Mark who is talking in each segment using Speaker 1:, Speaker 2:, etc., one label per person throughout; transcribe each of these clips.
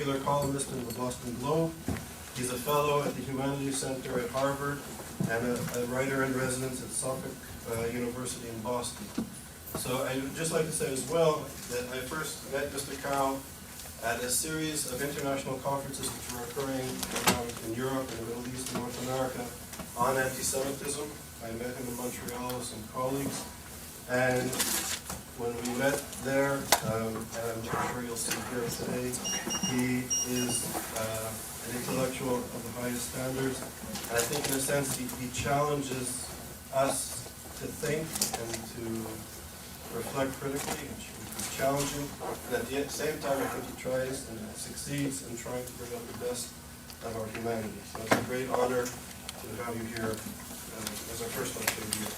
Speaker 1: regular columnist in the Boston Globe. He's a fellow at the Humanities Center at Harvard and a writer in residence at Suffolk University in Boston. So I would just like to say as well that I first met Mr. Carroll at a series of international conferences which were occurring around in Europe and the Middle East and North America on anti-Semitism. I met him in Montreal with some colleagues, and when we met there, and I'm sure you'll see here today, he is an intellectual of the highest standards, and I think in a sense he challenges us to think and to reflect critically, which is challenging, and at the same time I think he tries and succeeds in trying to bring out the best of our humanity. So it's a great honor to have you here as our first lecture of the year.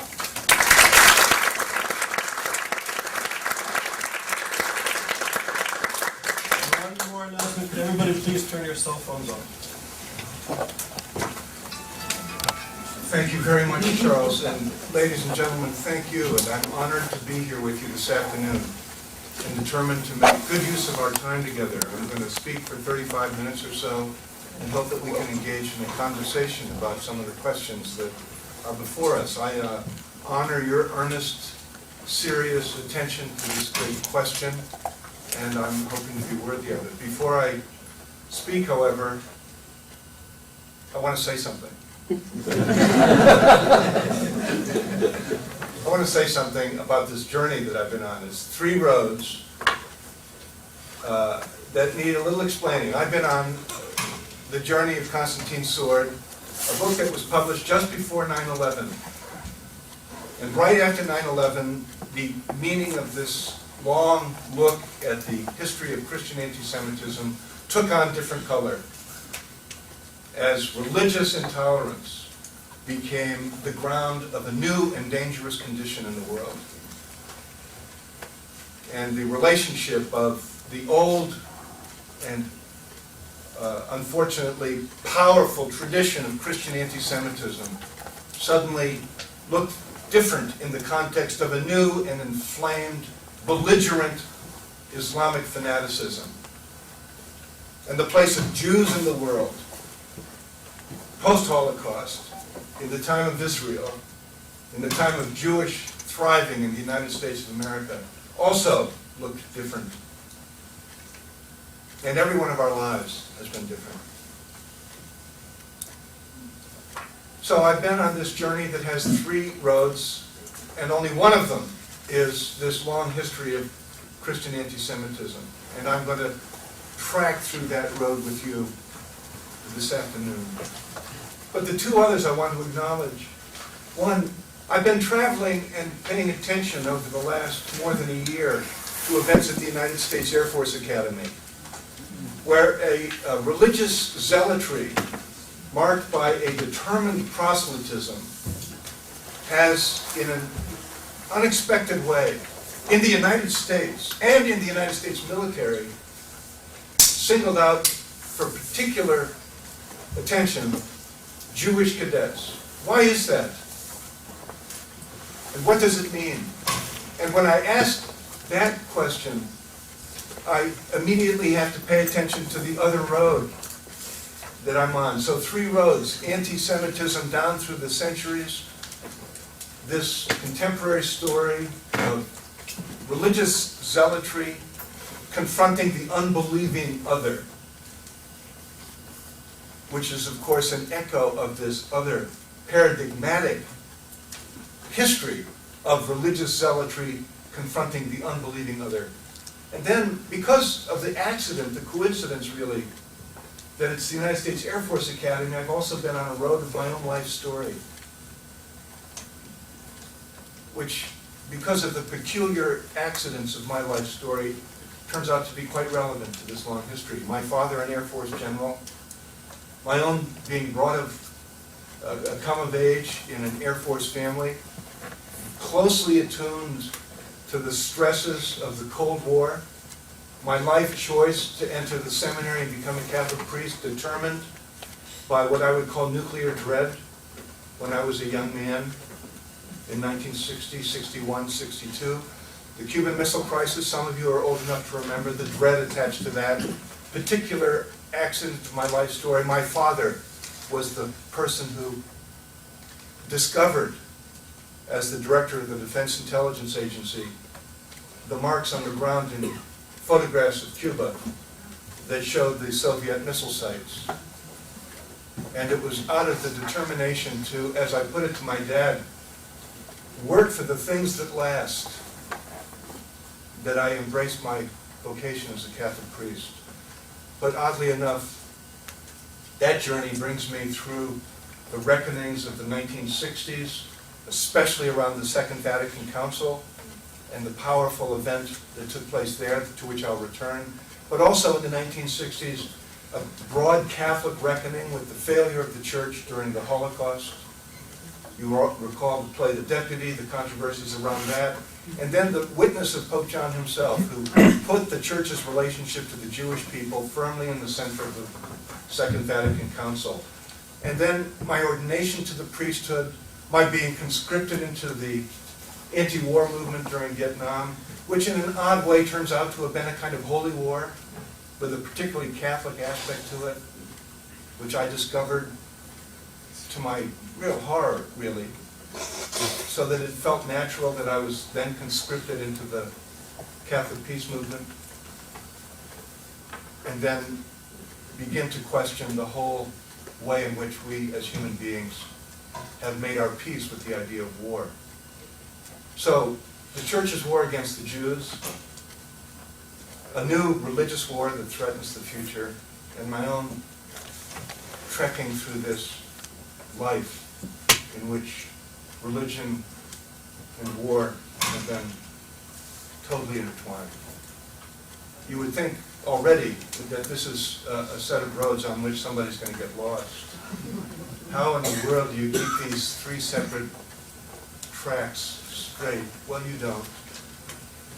Speaker 1: One more announcement. Could everybody please turn your cell phones off?
Speaker 2: Thank you very much, Charles, and ladies and gentlemen, thank you, and I'm honored to be here with you this afternoon and determined to make good use of our time together. I'm going to speak for 35 minutes or so and hope that we can engage in a conversation about some of the questions that are before us. I honor your earnest, serious attention to this great question, and I'm hoping to be worthy of it. Before I speak, however, I want to say something. I want to say something about this journey that I've been on. It's 3 roads that need a little explaining. I've been on the journey of Constantine's Sword, a book that was published just before 9/11. And right after 9/11, the meaning of this long look at the history of Christian anti-Semitism took on different color, as religious intolerance became the ground of a new and dangerous condition in the world. And the relationship of the old and unfortunately powerful tradition of Christian anti-Semitism suddenly looked different in the context of a new and inflamed, belligerent Islamic fanaticism. And the place of Jews in the world, post-Holocaust, in the time of Israel, in the time of Jewish thriving in the United States of America, also looked different. And every one of our lives has been different. So I've been on this journey that has 3 roads, and only one of them is this long history of Christian anti-Semitism. And I'm going to track through that road with you this afternoon. But the 2 others I want to acknowledge. One, I've been traveling and paying attention over the last more than a year to events at the United States Air Force Academy, where a religious zealotry marked by a determined proselytism has, in an unexpected way, in the United States and in the United States military, singled out for particular attention Jewish cadets. Why is that? And what does it mean? And when I ask that question, I immediately have to pay attention to the other road that I'm on. So 3 roads: anti-Semitism down through the centuries, this contemporary story of religious zealotry confronting the unbelieving other, which is, of course, an echo of this other paradigmatic history of religious zealotry confronting the unbelieving other. And then, because of the accident, the coincidence really, that it's the United States Air Force Academy, I've also been on a road of my own life story, which, because of the peculiar accidents of my life story, turns out to be quite relevant to this long history. My father, an Air Force general, my own being brought of, come of age in an Air Force family, closely attuned to the stresses of the Cold War, my life choice to enter the seminary and become a Catholic priest determined by what I would call nuclear dread when I was a young man in 1960, 61, 62. The Cuban Missile Crisis, some of you are old enough to remember the dread attached to that. particular accident of my life story, my father was the person who discovered, as the director of the Defense Intelligence Agency, the marks on the ground in photographs of Cuba that showed the Soviet missile sites. And it was out of the determination to, as I put it to my dad, work for the things that last, that I embraced my vocation as a Catholic priest. But oddly enough, that journey brings me through the reckonings of the 1960s, especially around the Second Vatican Council and the powerful event that took place there, to which I'll return. But also in the 1960s, a broad Catholic reckoning with the failure of the Church during the Holocaust. You recall the play The Deputy, the controversies around that. And then the witness of Pope John himself, who put the Church's relationship to the Jewish people firmly in the center of the Second Vatican Council. And then my ordination to the priesthood, my being conscripted into the anti-war movement during Vietnam, which in an odd way turns out to have been a kind of holy war, with a particularly Catholic aspect to it, which I discovered to my real horror, really, so that it felt natural that I was then conscripted into the Catholic peace movement, and then begin to question the whole way in which we as human beings have made our peace with the idea of war. So, the Church's war against the Jews, a new religious war that threatens the future, and my own trekking through this life in which religion and war have been totally intertwined. You would think already that this is a set of roads on which somebody's going to get lost. How in the world do you keep these three separate tracks straight? Well, you don't.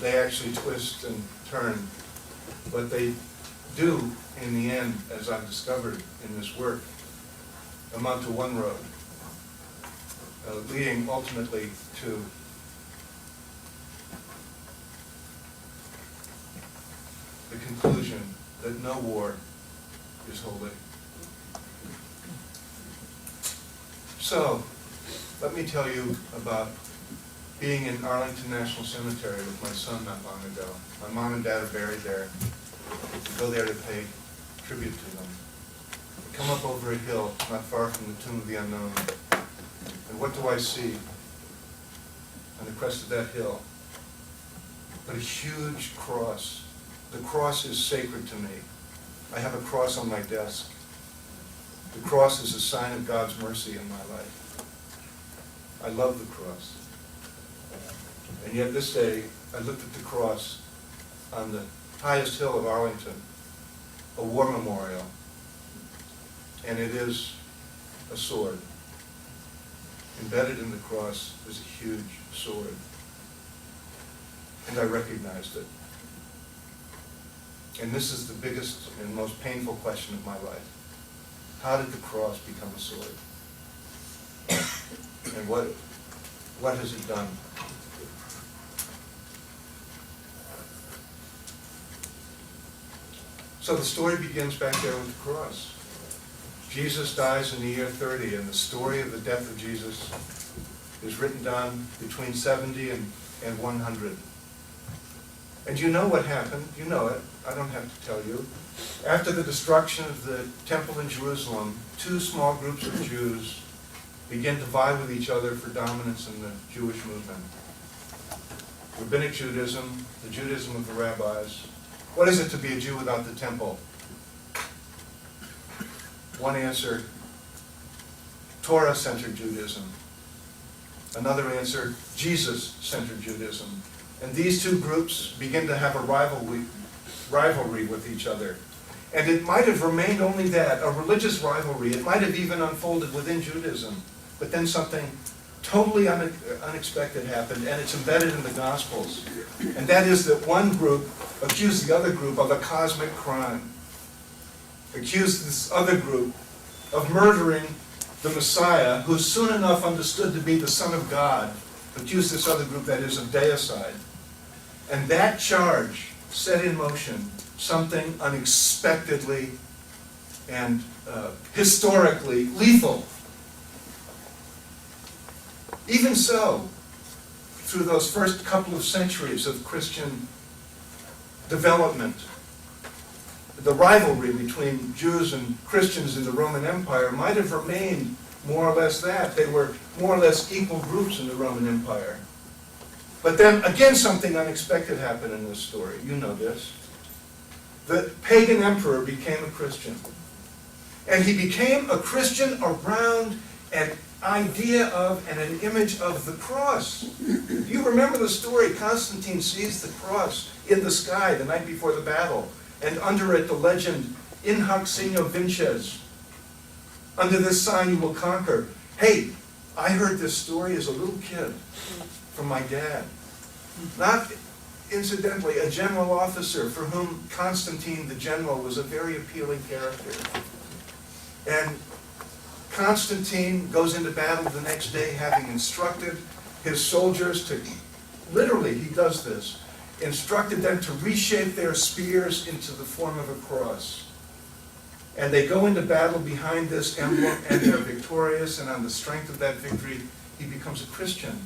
Speaker 2: They actually twist and turn. But they do, in the end, as I've discovered in this work, amount to one road, leading ultimately to the conclusion that no war is holy. So, let me tell you about being in Arlington National Cemetery with my son not long ago. My mom and dad are buried there. We go there to pay tribute to them. We come up over a hill not far from the Tomb of the Unknown. And what do I see on the crest of that hill? But a huge cross. The cross is sacred to me. I have a cross on my desk. The cross is a sign of God's mercy in my life. I love the cross. And yet this day, I looked at the cross on the highest hill of Arlington, a war memorial, and it is a sword. Embedded in the cross is a huge sword. And I recognized it. And this is the biggest and most painful question of my life. How did the cross become a sword? And what has it done? So the story begins back there with the cross. Jesus dies in the year 30, and the story of the death of Jesus is written down between 70 and 100. And you know what happened. You know it. I don't have to tell you. After the destruction of the temple in Jerusalem, two small groups of Jews begin to vie with each other for dominance in the Jewish movement. Rabbinic Judaism, the Judaism of the rabbis. What is it to be a Jew without the temple? One answer, Torah-centered Judaism. Another answer, Jesus-centered Judaism. And these two groups begin to have a rivalry with each other. And it might have remained only that, a religious rivalry. It might have even unfolded within Judaism. But then something totally unexpected happened, and it's embedded in the Gospels. And that is that one group accused the other group of a cosmic crime. Accused this other group of murdering the Messiah, who soon enough understood to be the Son of God. Accused this other group, that is, of deicide. And that charge set in motion something unexpectedly and historically lethal. Even so, through those first couple of centuries of Christian development, the rivalry between Jews and Christians in the Roman Empire might have remained more or less that. They were more or less equal groups in the Roman Empire. But then again something unexpected happened in this story. You know this. The pagan emperor became a Christian. And he became a Christian around an idea of and an image of the cross. You remember the story. Constantine sees the cross in the sky the night before the battle. And under it the legend, In hoc signo vinces. Under this sign you will conquer. Hey, I heard this story as a little kid from my dad. Not incidentally, a general officer for whom Constantine the general was a very appealing character. And Constantine goes into battle the next day having instructed his soldiers to, literally he does this, instructed them to reshape their spears into the form of a cross. And they go into battle behind this emblem and they're victorious, and on the strength of that victory, he becomes a Christian.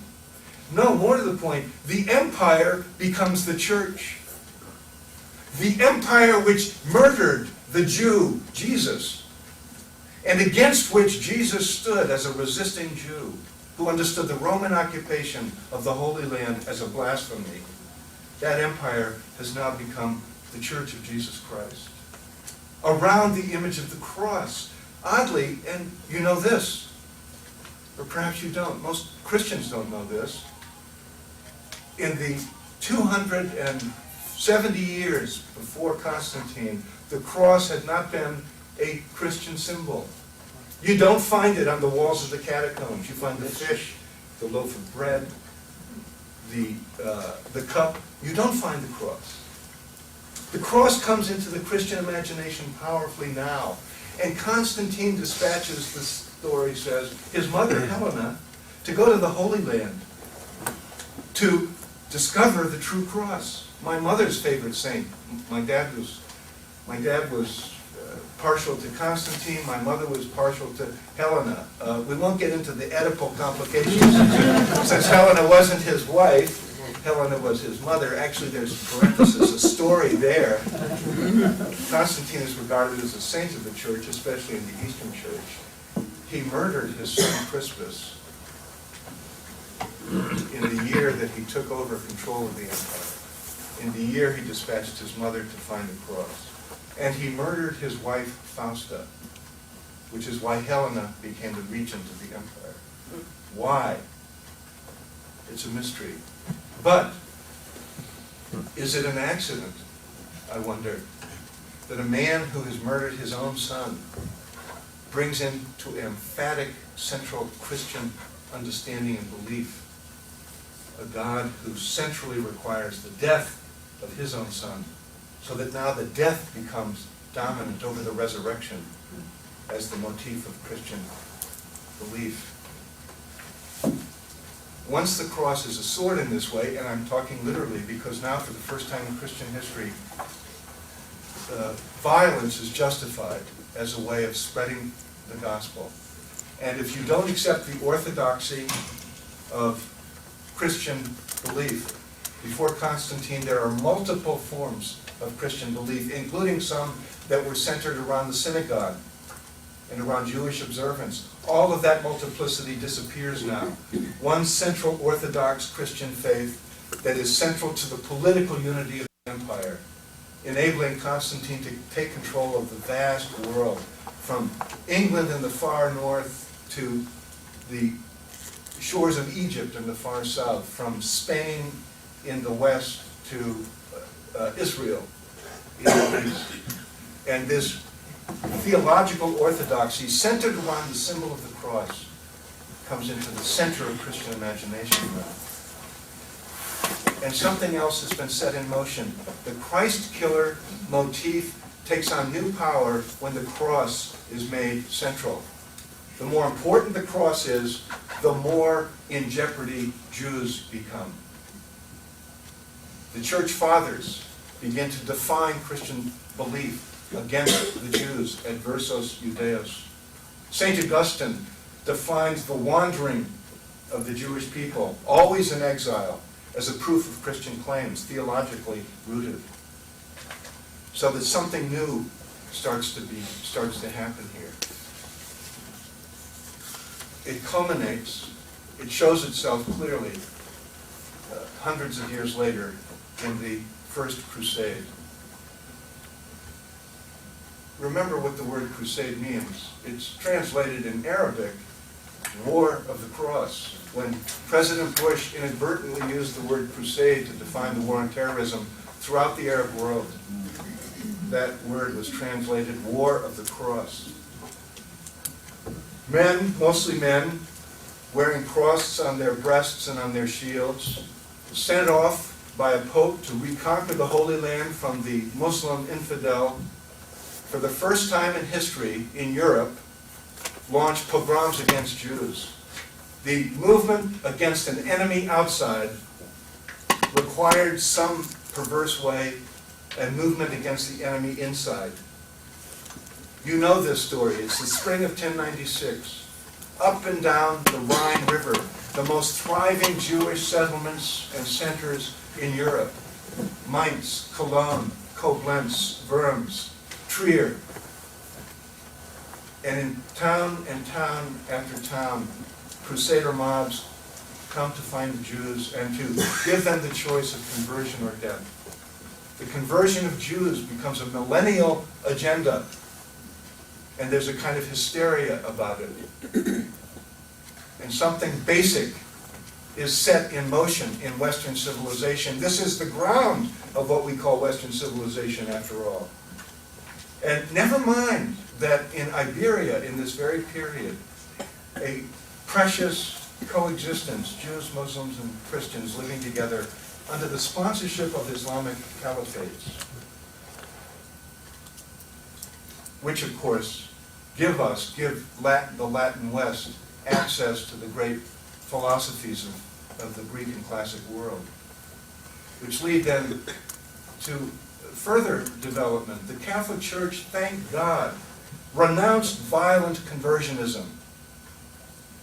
Speaker 2: No, more to the point, the empire becomes the church. The empire which murdered the Jew, Jesus, and against which Jesus stood as a resisting Jew, who understood the Roman occupation of the Holy Land as a blasphemy. That empire has now become the Church of Jesus Christ, around the image of the cross. Oddly, and you know this, or perhaps you don't, most Christians don't know this, in the 270 years before Constantine, the cross had not been a Christian symbol. You don't find it on the walls of the catacombs. You find the fish, the loaf of bread, the cup. You don't find the cross. The cross comes into the Christian imagination powerfully now. And Constantine dispatches, the story says, his mother, Helena, to go to the Holy Land to discover the true cross. My mother's favorite saint. My dad was partial to Constantine. My mother was partial to Helena. We won't get into the Oedipal complications. Since Helena wasn't his wife, Helena was his mother. Actually, there's parenthesis, a story there. Constantine is regarded as a saint of the church, especially in the Eastern Church. He murdered his son Crispus in the year that he took over control of the empire. In the year he dispatched his mother to find the cross. And he murdered his wife Fausta, which is why Helena became the regent of the empire. Why? It's a mystery. But is it an accident, I wonder, that a man who has murdered his own son brings into emphatic central Christian understanding and belief a God who centrally requires the death of his own son, so that now the death becomes dominant over the resurrection as the motif of Christian belief. Once the cross is a sword in this way, and I'm talking literally because now for the first time in Christian history, violence is justified as a way of spreading the gospel. And if you don't accept the orthodoxy of Christian belief, before Constantine there are multiple forms of Christian belief, including some that were centered around the synagogue and around Jewish observance. All of that multiplicity disappears now. One central Orthodox Christian faith that is central to the political unity of the empire, enabling Constantine to take control of the vast world, from England in the far north to the shores of Egypt in the far south, from Spain in the west to Israel in the east. And this theological orthodoxy centered around the symbol of the cross comes into the center of Christian imagination now. And something else has been set in motion. The Christ killer motif takes on new power when the cross is made central. The more important the cross is, the more in jeopardy Jews become. The church fathers begin to define Christian belief against the Jews, adversos Judaeos. St. Augustine defines the wandering of the Jewish people, always in exile, as a proof of Christian claims, theologically rooted. So that something new starts to happen here. It culminates, it shows itself clearly hundreds of years later in the First Crusade. Remember what the word crusade means. It's translated in Arabic, War of the Cross. When President Bush inadvertently used the word crusade to define the war on terrorism throughout the Arab world, that word was translated War of the Cross. Men, mostly men, wearing crosses on their breasts and on their shields, sent off by a pope to reconquer the Holy Land from the Muslim infidel, for the first time in history in Europe, launched pogroms against Jews. The movement against an enemy outside required some perverse way a movement against the enemy inside. You know this story. It's the spring of 1096. Up and down the Rhine River, the most thriving Jewish settlements and centers in Europe. Mainz, Cologne, Koblenz, Worms, Trier. And in town after town, Crusader mobs come to find the Jews and to give them the choice of conversion or death. The conversion of Jews becomes a millennial agenda, and there's a kind of hysteria about it. And something basic is set in motion in Western civilization. This is the ground of what we call Western civilization, after all. And never mind that in Iberia, in this very period, a precious coexistence, Jews, Muslims, and Christians living together under the sponsorship of Islamic caliphates, which of course give the Latin West access to the great philosophies of the Greek and classic world, which lead then to further development. The Catholic Church, thank God, renounced violent conversionism,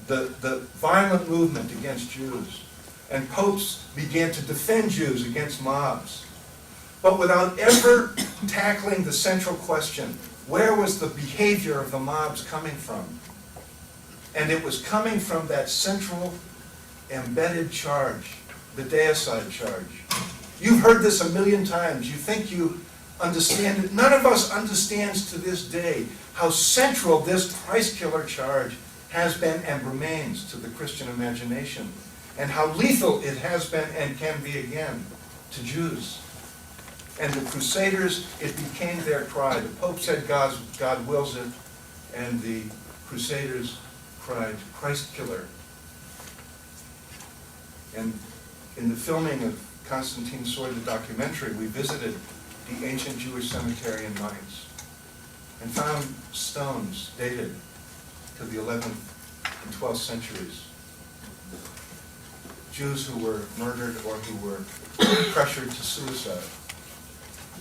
Speaker 2: the violent movement against Jews, and popes began to defend Jews against mobs, but without ever tackling the central question: where was the behavior of the mobs coming from? And it was coming from that central embedded charge, the deicide charge. You've heard this a million times. You think you understand it. None of us understands to this day how central this Christ-killer charge has been and remains to the Christian imagination, and how lethal it has been and can be again to Jews. And the Crusaders, it became their cry. The Pope said God wills it, and the Crusaders cried, Christ killer. And in the filming of Konstantin Soy, the documentary, we visited the ancient Jewish cemetery in Mainz and found stones dated to the 11th and 12th centuries. Jews who were murdered or who were pressured to suicide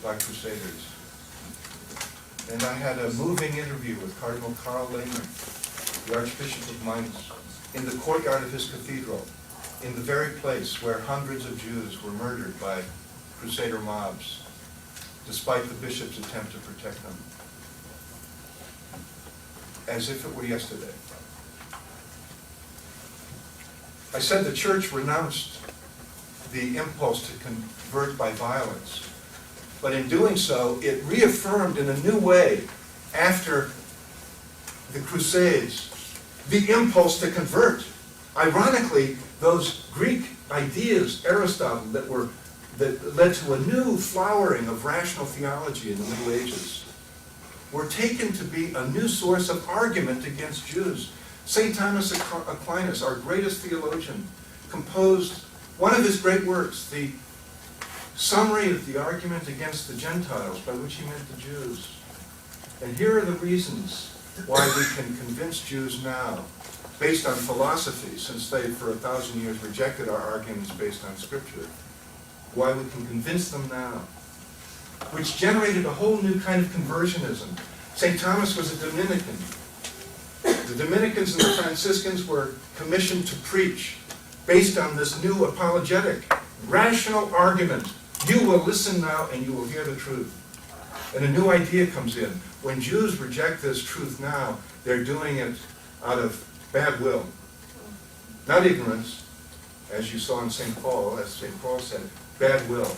Speaker 2: by Crusaders. And I had a moving interview with Cardinal Carroll, the Archbishop of Mainz, in the courtyard of his cathedral, in the very place where hundreds of Jews were murdered by Crusader mobs, despite the bishop's attempt to protect them. As if it were yesterday. I said the church renounced the impulse to convert by violence, but in doing so, it reaffirmed in a new way, after the Crusades, the impulse to convert. Ironically, those Greek ideas, Aristotle, that led to a new flowering of rational theology in the Middle Ages, were taken to be a new source of argument against Jews. St. Thomas Aquinas, our greatest theologian, composed one of his great works, the summary of the argument against the Gentiles, by which he meant the Jews. And here are the reasons why we can convince Jews now, based on philosophy, since they for 1,000 years rejected our arguments based on Scripture, why we can convince them now which generated a whole new kind of conversionism. St. Thomas was a Dominican. The Dominicans and the Franciscans were commissioned to preach based on this new apologetic, rational argument. You will listen now and you will hear the truth. And a new idea comes in. When Jews reject this truth now, they're doing it out of bad will. Not ignorance, as you saw in St. Paul, as St. Paul said, bad will,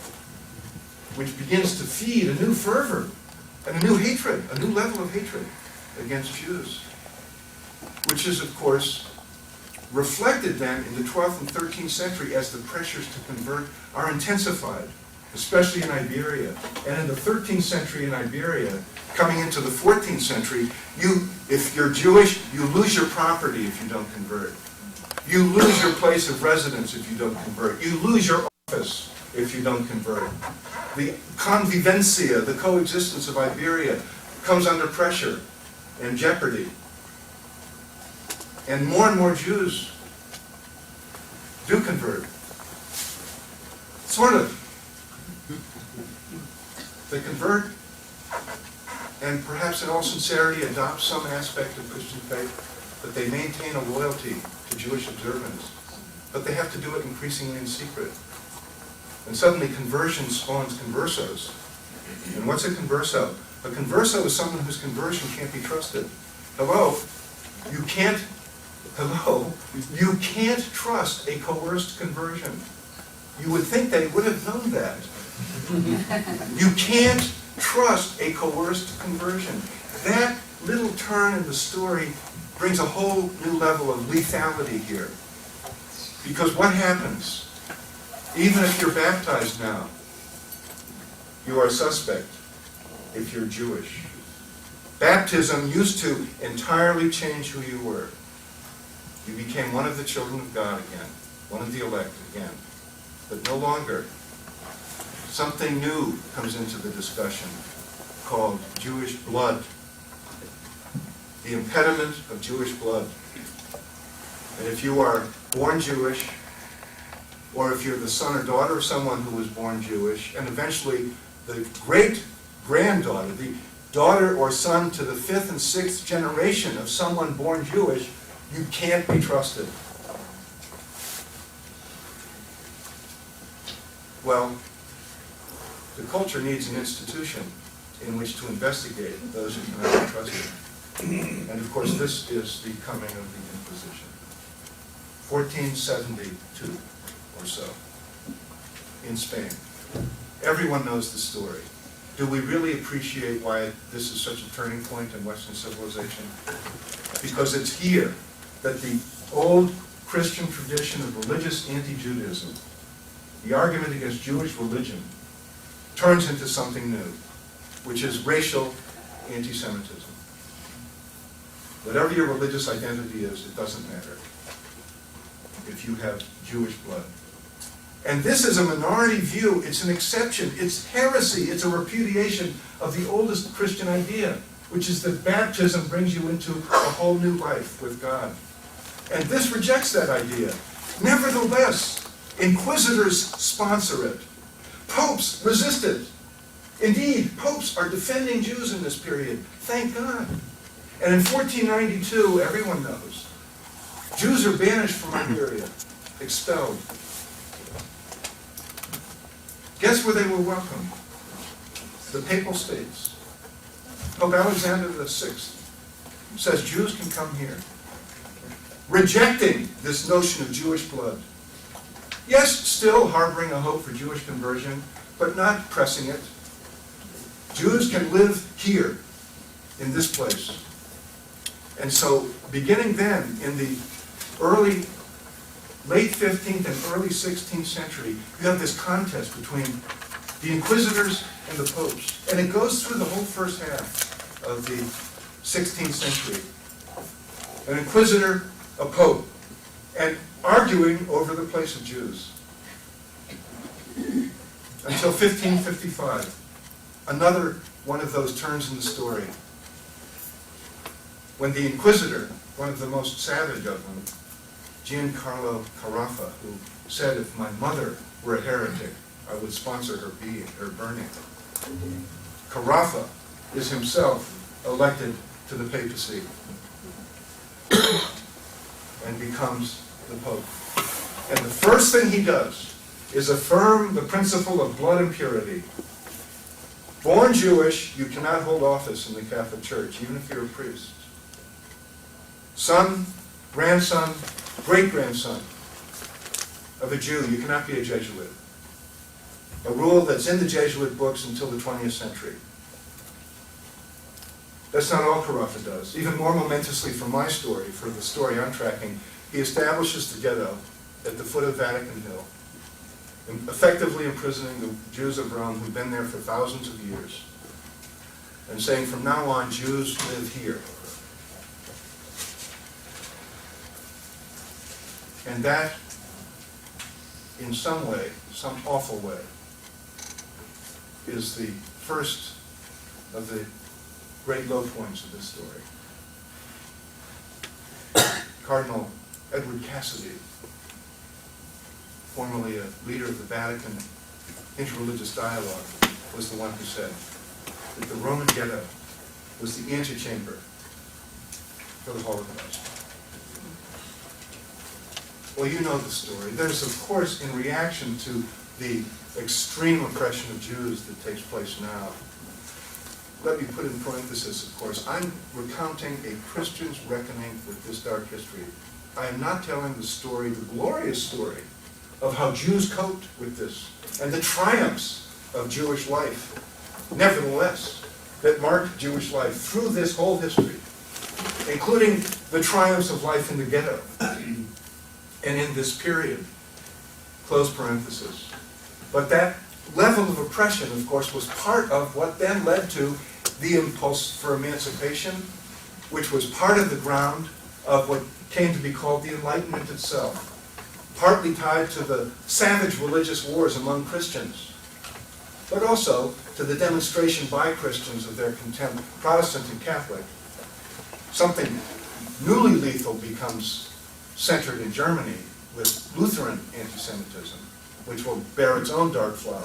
Speaker 2: which begins to feed a new fervor and a new hatred, a new level of hatred against Jews, which is, of course, reflected then in the 12th and 13th century as the pressures to convert are intensified, especially in Iberia. And in the 13th century in Iberia, coming into the 14th century, if you're Jewish, you lose your property if you don't convert. You lose your place of residence if you don't convert. You lose your office if you don't convert. The convivencia, the coexistence of Iberia, comes under pressure and jeopardy. And more Jews do convert. Sort of. They convert and perhaps in all sincerity adopt some aspect of Christian faith, but they maintain a loyalty to Jewish observance. But they have to do it increasingly in secret. And suddenly conversion spawns conversos. And what's a converso? A converso is someone whose conversion can't be trusted. You can't trust a coerced conversion. You would think they would have known that. You can't trust a coerced conversion. That little turn in the story brings a whole new level of lethality here. Because what happens? Even if you're baptized now, you are a suspect if you're Jewish. Baptism used to entirely change who you were. You became one of the children of God again, one of the elect again. But no longer. Something new comes into the discussion called Jewish blood. The impediment of Jewish blood. And if you are born Jewish, or if you're the son or daughter of someone who was born Jewish, and eventually the great-granddaughter, the daughter or son to the 5th and 6th generation of someone born Jewish, you can't be trusted. Well, the culture needs an institution in which to investigate those who cannot be trusted. And of course, this is the coming of the Inquisition. 1472 or so, in Spain. Everyone knows the story. Do we really appreciate why this is such a turning point in Western civilization? Because it's here that the old Christian tradition of religious anti-Judaism, the argument against Jewish religion, turns into something new, which is racial anti-Semitism. Whatever your religious identity is, it doesn't matter if you have Jewish blood. And this is a minority view. It's an exception. It's heresy. It's a repudiation of the oldest Christian idea, which is that baptism brings you into a whole new life with God. And this rejects that idea. Nevertheless, inquisitors sponsor it. Popes resist it. Indeed, popes are defending Jews in this period. Thank God. And in 1492, everyone knows, Jews are banished from Iberia, expelled. Guess where they were welcomed? The Papal States. Pope Alexander VI says Jews can come here, rejecting this notion of Jewish blood. Yes, still harboring a hope for Jewish conversion, but not pressing it. Jews can live here, in this place. And so, beginning then, in the late 15th and early 16th century, you have this contest between the inquisitors and the popes. And it goes through the whole first half of the 16th century. An inquisitor, a pope, and arguing over the place of Jews. Until 1555. Another one of those turns in the story. When the inquisitor, one of the most savage of them, Giancarlo Carafa, who said if my mother were a heretic, I would sponsor her burning. Carafa is himself elected to the papacy and becomes the Pope. And the first thing he does is affirm the principle of blood impurity. Born Jewish, you cannot hold office in the Catholic Church, even if you're a priest. Son, grandson, great-grandson of a Jew, you cannot be a Jesuit. A rule that's in the Jesuit books until the 20th century. That's not all Carafa does. Even more momentously for my story, for the story I'm tracking, he establishes the ghetto at the foot of Vatican Hill, effectively imprisoning the Jews of Rome who've been there for thousands of years, and saying from now on, Jews live here. And that, in some way, some awful way, is the first of the great low points of this story. Cardinal Edward Cassidy, formerly a leader of the Vatican Interreligious Dialogue, was the one who said that the Roman ghetto was the antechamber for the Holocaust. Well, you know the story. There's, of course, in reaction to the extreme oppression of Jews that takes place now, let me put in parenthesis, of course, I'm recounting a Christian's reckoning with this dark history. I am not telling the story, the glorious story, of how Jews coped with this, and the triumphs of Jewish life, nevertheless, that marked Jewish life through this whole history, including the triumphs of life in the ghetto, and in this period, close parenthesis. But that level of oppression, of course, was part of what then led to the impulse for emancipation, which was part of the ground of what came to be called the Enlightenment itself, partly tied to the savage religious wars among Christians, but also to the demonstration by Christians of their contempt, Protestant and Catholic. Something newly lethal becomes centered in Germany with Lutheran anti-Semitism, which will bear its own dark flower.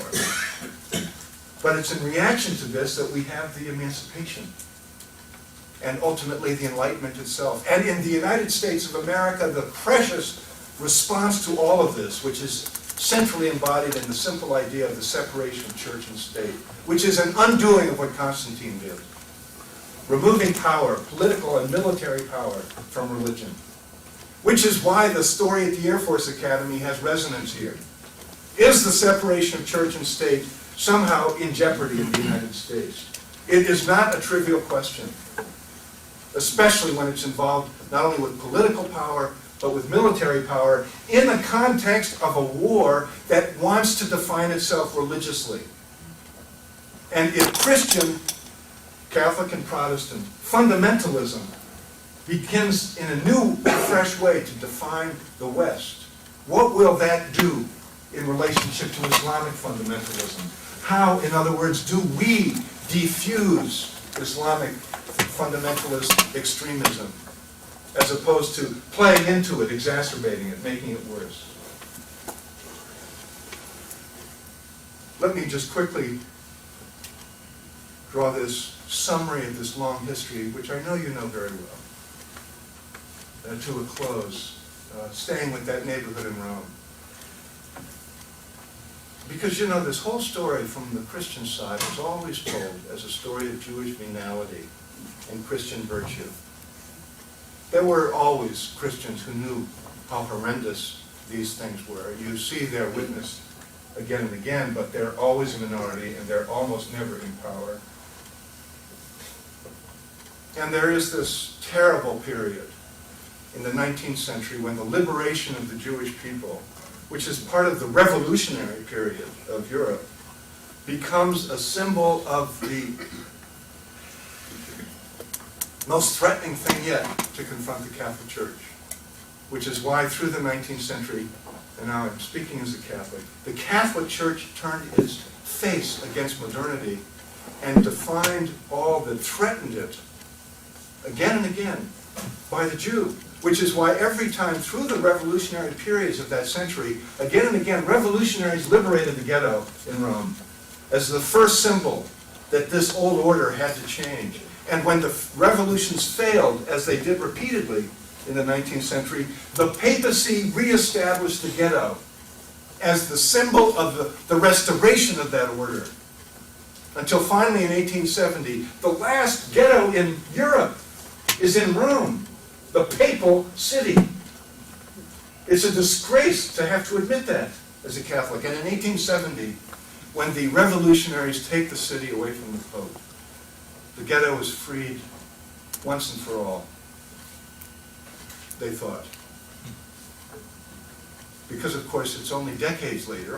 Speaker 2: But it's in reaction to this that we have the emancipation and ultimately the Enlightenment itself. And in the United States of America, the precious response to all of this, which is centrally embodied in the simple idea of the separation of church and state, which is an undoing of what Constantine did, removing power, political and military power, from religion, which is why the story at the Air Force Academy has resonance here. Is the separation of church and state somehow in jeopardy in the United States? It is not a trivial question, especially when it's involved not only with political power, but with military power in the context of a war that wants to define itself religiously. And if Christian, Catholic and Protestant, fundamentalism begins in a new, fresh way to define the West, what will that do in relationship to Islamic fundamentalism? How, in other words, do we defuse Islamic fundamentalist extremism as opposed to playing into it, exacerbating it, making it worse? Let me just quickly draw this summary of this long history, which I know you know very well, to a close, staying with that neighborhood in Rome. Because, you know, this whole story from the Christian side was always told as a story of Jewish venality and Christian virtue. There were always Christians who knew how horrendous these things were. You see their witness again and again, but they're always a minority and they're almost never in power. And there is this terrible period in the 19th century when the liberation of the Jewish people, which is part of the revolutionary period of Europe, becomes a symbol of the most threatening thing yet to confront the Catholic Church, which is why through the 19th century, and now I'm speaking as a Catholic, the Catholic Church turned its face against modernity and defined all that threatened it again and again by the Jew, which is why every time through the revolutionary periods of that century, again and again, revolutionaries liberated the ghetto in Rome. as the first symbol that this old order had to change. And when the revolutions failed, as they did repeatedly in the 19th century, the papacy reestablished the ghetto as the symbol of the restoration of that order. Until finally in 1870, the last ghetto in Europe is in Rome, the papal city. It's a disgrace to have to admit that as a Catholic. And in 1870, when the revolutionaries take the city away from the Pope, the ghetto is freed once and for all, they thought. Because, of course, it's only decades later,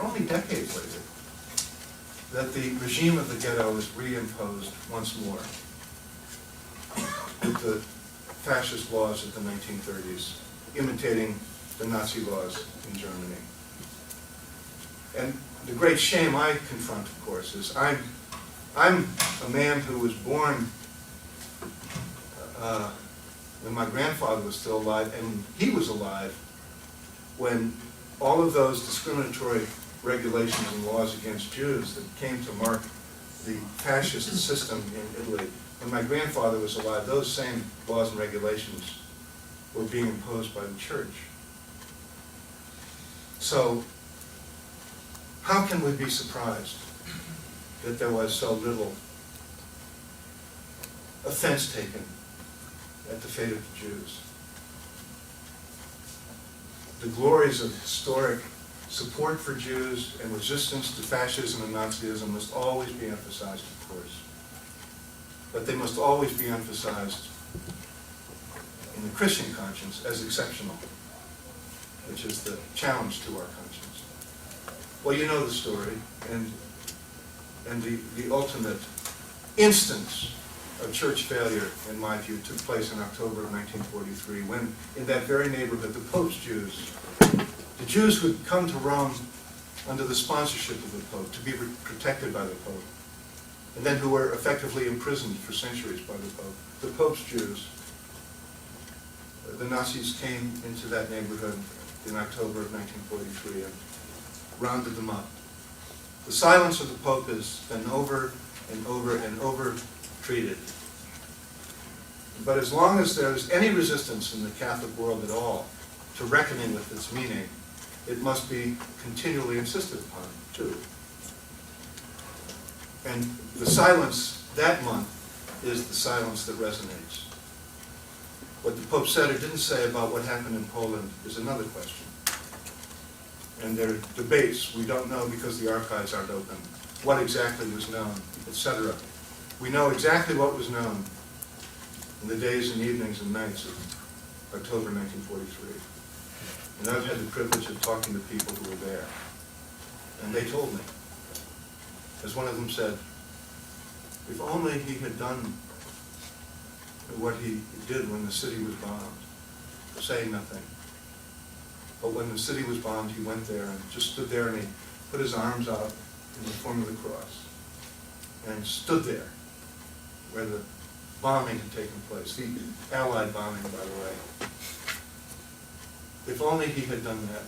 Speaker 2: that the regime of the ghetto is reimposed once more with the fascist laws of the 1930s, imitating the Nazi laws in Germany. And the great shame I confront, of course, is I'm a man who was born when my grandfather was still alive, and he was alive when all of those discriminatory regulations and laws against Jews that came to mark the fascist system in Italy, when my grandfather was alive, those same laws and regulations were being imposed by the church. So, how can we be surprised that there was so little offense taken at the fate of the Jews? The glories of historic support for Jews and resistance to fascism and Nazism must always be emphasized, of course. But they must always be emphasized in the Christian conscience as exceptional, which is the challenge to our conscience. Well, you know the story, and the ultimate instance of church failure, in my view, took place in October of 1943, when in that very neighborhood, the Pope's Jews, the Jews who had come to Rome under the sponsorship of the Pope, to be protected by the Pope, and then who were effectively imprisoned for centuries by the Pope, the Pope's Jews, the Nazis came into that neighborhood in October of 1943 and rounded them up. The silence of the Pope has been over and over and over treated. But as long as there's any resistance in the Catholic world at all to reckoning with its meaning, it must be continually insisted upon, too. And the silence that month is the silence that resonates. What the Pope said or didn't say about what happened in Poland is another question. And there are debates. We don't know because the archives aren't open. What exactly was known, etc. We know exactly what was known in the days and evenings and nights of October 1943. And I've had the privilege of talking to people who were there. And they told me, as one of them said, if only he had done what he did when the city was bombed, saying nothing. But when the city was bombed, he went there and just stood there, and he put his arms out in the form of the cross and stood there where the bombing had taken place, the Allied bombing, by the way. If only he had done that,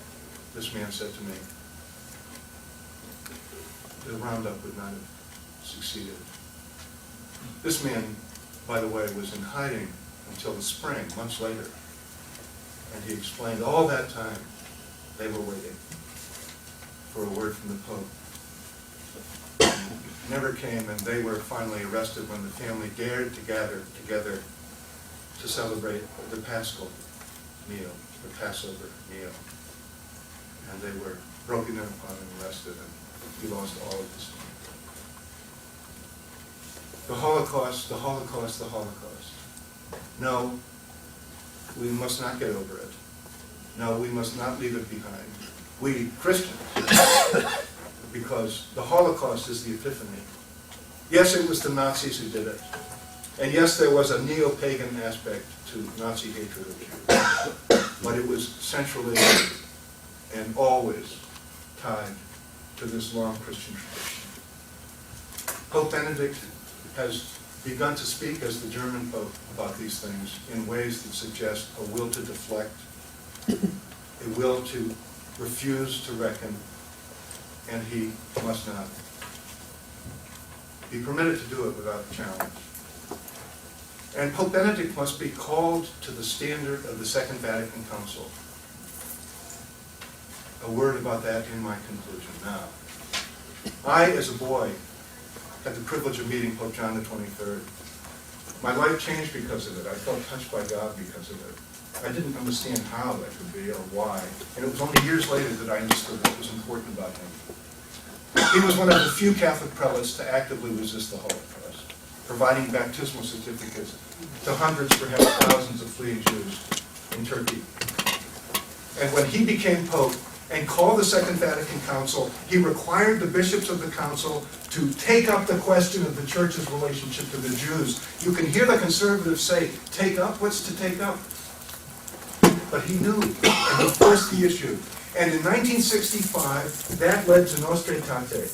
Speaker 2: this man said to me, the roundup would not have succeeded. This man, by the way, was in hiding until the spring, months later. And he explained all that time they were waiting for a word from the Pope. Never came, and they were finally arrested when the family dared to gather together to celebrate the Paschal meal, the Passover meal. And they were broken in upon and arrested, and we lost all of this. The Holocaust, the Holocaust, the Holocaust. No, we must not get over it. No, we must not leave it behind. We Christians, because the Holocaust is the epiphany. Yes, it was the Nazis who did it. And yes, there was a neo-pagan aspect to Nazi hatred of Jews. But it was centrally and always tied to this long Christian tradition. Pope Benedict has begun to speak as the German Pope about these things in ways that suggest a will to deflect, a will to refuse to reckon, and he must not. be permitted to do it without challenge. And Pope Benedict must be called to the standard of the Second Vatican Council. A word about that in my conclusion. Now, I, as a boy, had the privilege of meeting Pope John the 23rd. My life changed because of it. I felt touched by God because of it. I didn't understand how that could be or why. And it was only years later that I understood what was important about him. He was one of the few Catholic prelates to actively resist the Holocaust, providing baptismal certificates to hundreds, perhaps thousands of fleeing Jews in Turkey. And when he became Pope and called the Second Vatican Council, he required the bishops of the council to take up the question of the Church's relationship to the Jews. You can hear the conservatives say, take up? What's to take up? But he knew, and he forced the issue. And in 1965, that led to Nostra Aetate.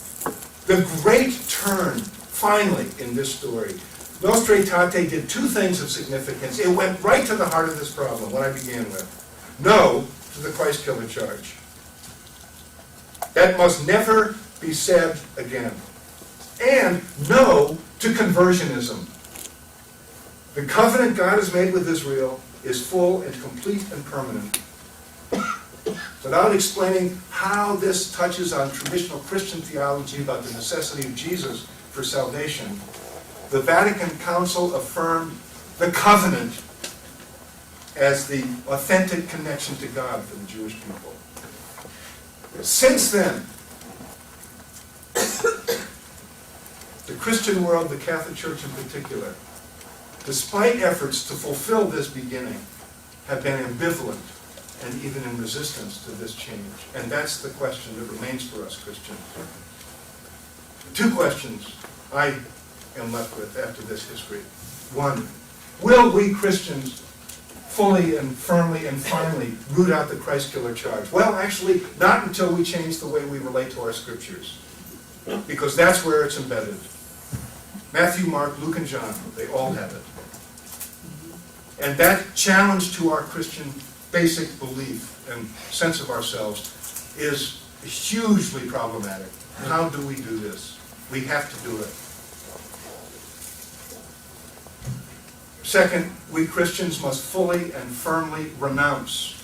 Speaker 2: The great turn, finally, in this story. Nostra Aetate did two things of significance. It went right to the heart of this problem, what I began with. No to the Christ killer charge. That must never be said again. And no to conversionism. The covenant God has made with Israel is full and complete and permanent. Without explaining how this touches on traditional Christian theology about the necessity of Jesus for salvation, the Vatican Council affirmed the covenant as the authentic connection to God for the Jewish people. Since then, the Christian world, the Catholic Church in particular, despite efforts to fulfill this beginning, have been ambivalent and even in resistance to this change. And that's the question that remains for us Christians. Two questions I am left with after this history. One, will we Christians fully and firmly and finally root out the Christ killer charge? Well, actually, not until we change the way we relate to our scriptures, because that's where it's embedded. Matthew, Mark, Luke, and John, they all have it. And that challenge to our Christian basic belief and sense of ourselves is hugely problematic. How do we do this? We have to do it. Second, we Christians must fully and firmly renounce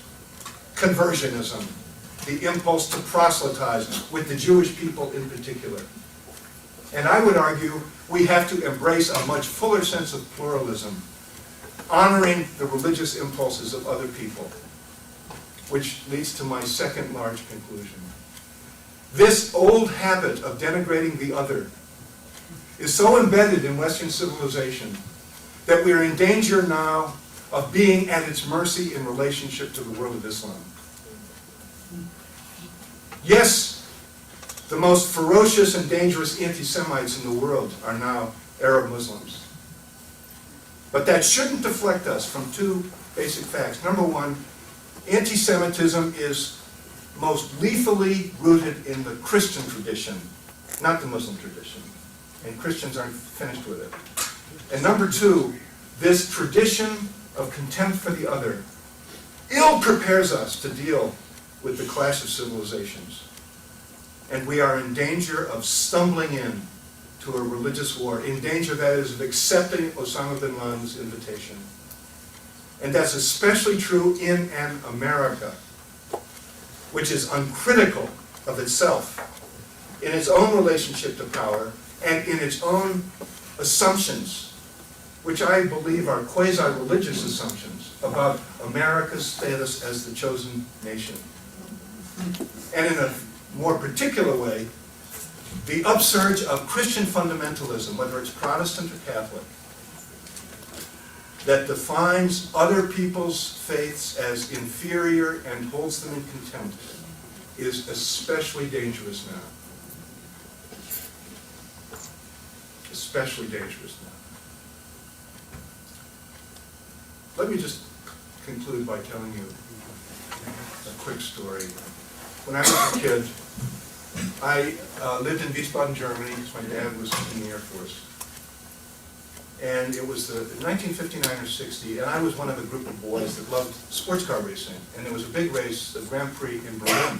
Speaker 2: conversionism, the impulse to proselytize with the Jewish people in particular. And I would argue we have to embrace a much fuller sense of pluralism, honoring the religious impulses of other people, which leads to my second large conclusion. This old habit of denigrating the other is so embedded in Western civilization that we are in danger now of being at its mercy in relationship to the world of Islam. Yes, the most ferocious and dangerous anti-Semites in the world are now Arab Muslims. But that shouldn't deflect us from two basic facts. Number one, anti-Semitism is most lethally rooted in the Christian tradition, not the Muslim tradition. And Christians aren't finished with it. And number two, this tradition of contempt for the other ill prepares us to deal with the clash of civilizations. And we are in danger of stumbling in to a religious war, in danger, that is, of accepting Osama bin Laden's invitation. And that's especially true in an America which is uncritical of itself, in its own relationship to power, and in its own assumptions, which I believe are quasi-religious assumptions about America's status as the chosen nation. And in a more particular way, the upsurge of Christian fundamentalism, whether it's Protestant or Catholic, that defines other people's faiths as inferior and holds them in contempt, is especially dangerous now. Especially dangerous now. Let me just conclude by telling you a quick story. When I was a kid, I lived in Wiesbaden, Germany, because my dad was in the Air Force. And it was 1959 or 60, and I was one of a group of boys that loved sports car racing. And there was a big race, the Grand Prix in Berlin.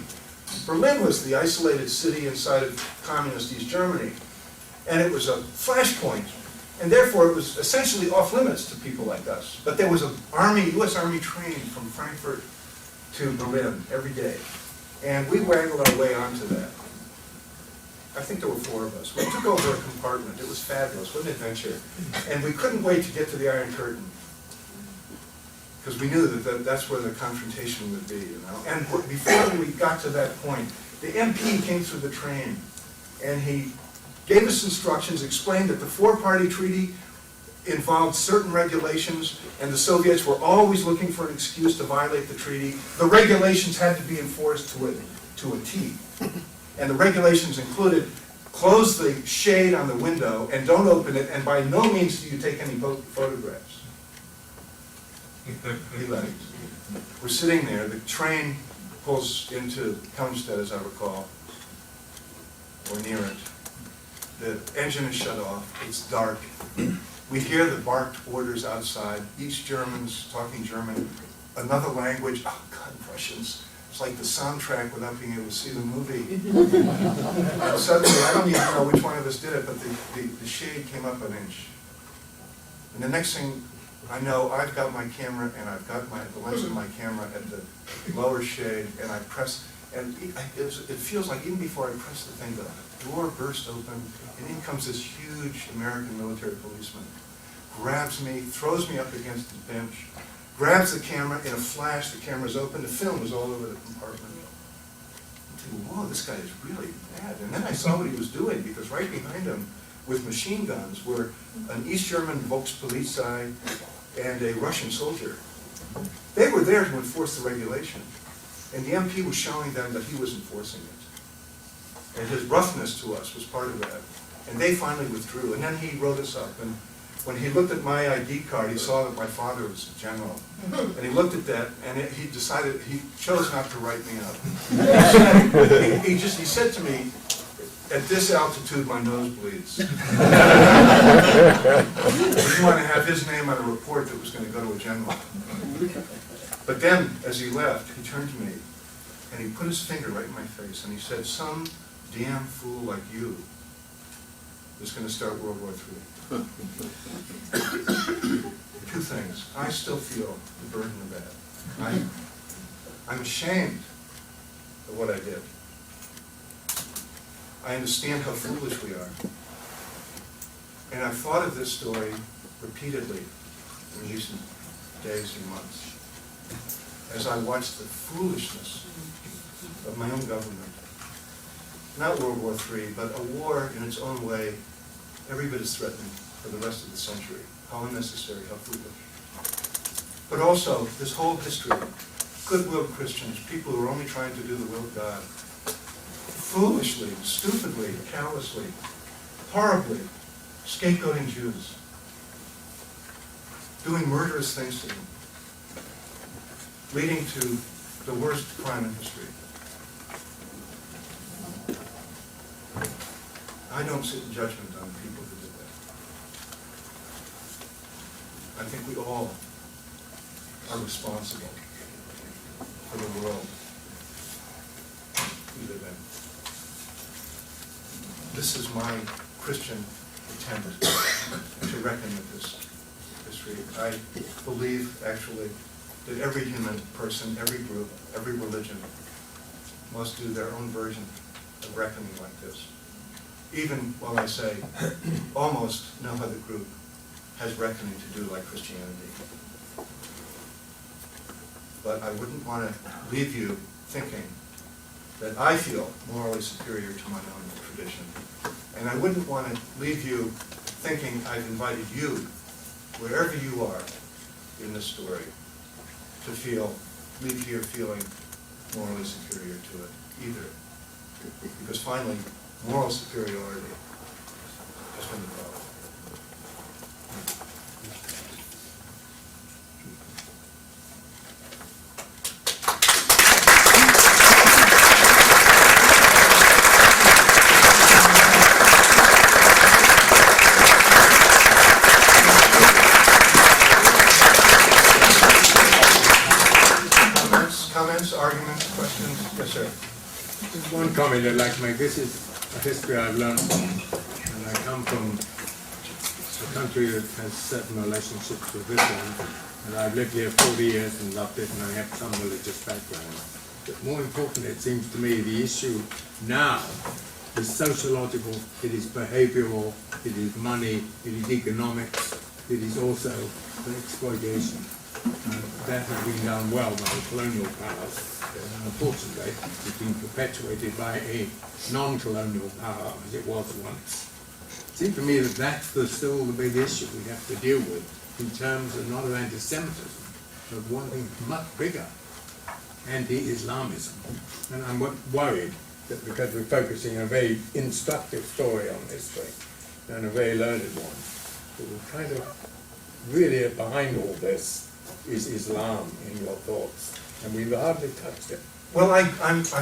Speaker 2: Berlin was the isolated city inside of communist East Germany. And it was a flashpoint. And therefore, it was essentially off limits to people like us. But there was an U.S. Army train from Frankfurt to Berlin every day. And we waggled our way onto that. I think there were 4 of us. We took over a compartment. It was fabulous. What an adventure. And we couldn't wait to get to the Iron Curtain, because we knew that that's where the confrontation would be, you know. And before we got to that point, the MP came through the train, and he gave us instructions, explained that the 4-party treaty involved certain regulations, and the Soviets were always looking for an excuse to violate the treaty. The regulations had to be enforced to a T. And the regulations included, close the shade on the window and don't open it, and by no means do you take any photographs. He left. We're sitting there, the train pulls into Helmstedt, as I recall, or near it. The engine is shut off, it's dark. We hear the barked orders outside, East Germans talking German, another language, oh God, Russians. It's like the soundtrack without being able to see the movie. And suddenly, I don't even know which one of us did it, but the shade came up an inch. And the next thing I know, I've got my camera, and I've got the lens of my camera at the lower shade, and I press, and it feels like even before I press the thing, the door burst open, and in comes this huge American military policeman, grabs me, throws me up against the bench, grabs the camera, in a flash, the camera's open, the film was all over the compartment. I'm thinking, whoa, this guy is really bad. And then I saw what he was doing, because right behind him, with machine guns, were an East German Volkspolizei and a Russian soldier. They were there to enforce the regulation. And the MP was showing them that he was enforcing it. And his roughness to us was part of that. And they finally withdrew. And then he wrote us up. And when he looked at my ID card, he saw that my father was a general. And he looked at that, and he decided, he chose not to write me up. He said to me, at this altitude, my nose bleeds. He wanted to have his name on a report that was going to go to a general. But then, as he left, he turned to me, and he put his finger right in my face, and he said, some damn fool like you is going to start World War III. 2 things. I still feel the burden of that. I'm ashamed of what I did. I understand how foolish we are. And I've thought of this story repeatedly in recent days and months as I watched the foolishness of my own government. Not World War III, but a war in its own way, every bit as threatening for the rest of the century. How unnecessary, how foolish. But also, this whole history, goodwill Christians, people who are only trying to do the will of God, foolishly, stupidly, callously, horribly scapegoating Jews, doing murderous things to them, leading to the worst crime in history. I don't sit in judgment on the people who did that. I think we all are responsible for the world we live in. This is my Christian attempt to reckon with this history. I believe, actually, that every human person, every group, every religion must do their own version of reckoning like this. Even while I say almost no other group has reckoning to do like Christianity. But I wouldn't want to leave you thinking that I feel morally superior to my own tradition. And I wouldn't want to leave you thinking I've invited you, wherever you are in this story, to leave here feeling morally superior to it either. Because finally, moral superiority has been the problem. Comments, arguments, questions? Yes, sir.
Speaker 3: Just one comment I'd like to make. This is a history I've learned from, and I I come from a country that has certain relationships with Islam, and I've lived here 40 years and loved it, and I have some religious background. But more important, it seems to me, the issue now is sociological, it is behavioral, it is money, it is economics, it is also the exploitation. And that has been done well by the colonial powers. And unfortunately, it's been perpetuated by a non-colonial power as it was once. It seems to me that that's still the big issue we have to deal with in terms of not of anti-Semitism, but one thing much bigger, anti-Islamism. And I'm worried that because we're focusing on a very instructive story on this thing, and a very learned one, that we're kind of really behind all this is Islam in your thoughts, and we've hardly touched it.
Speaker 2: Well, I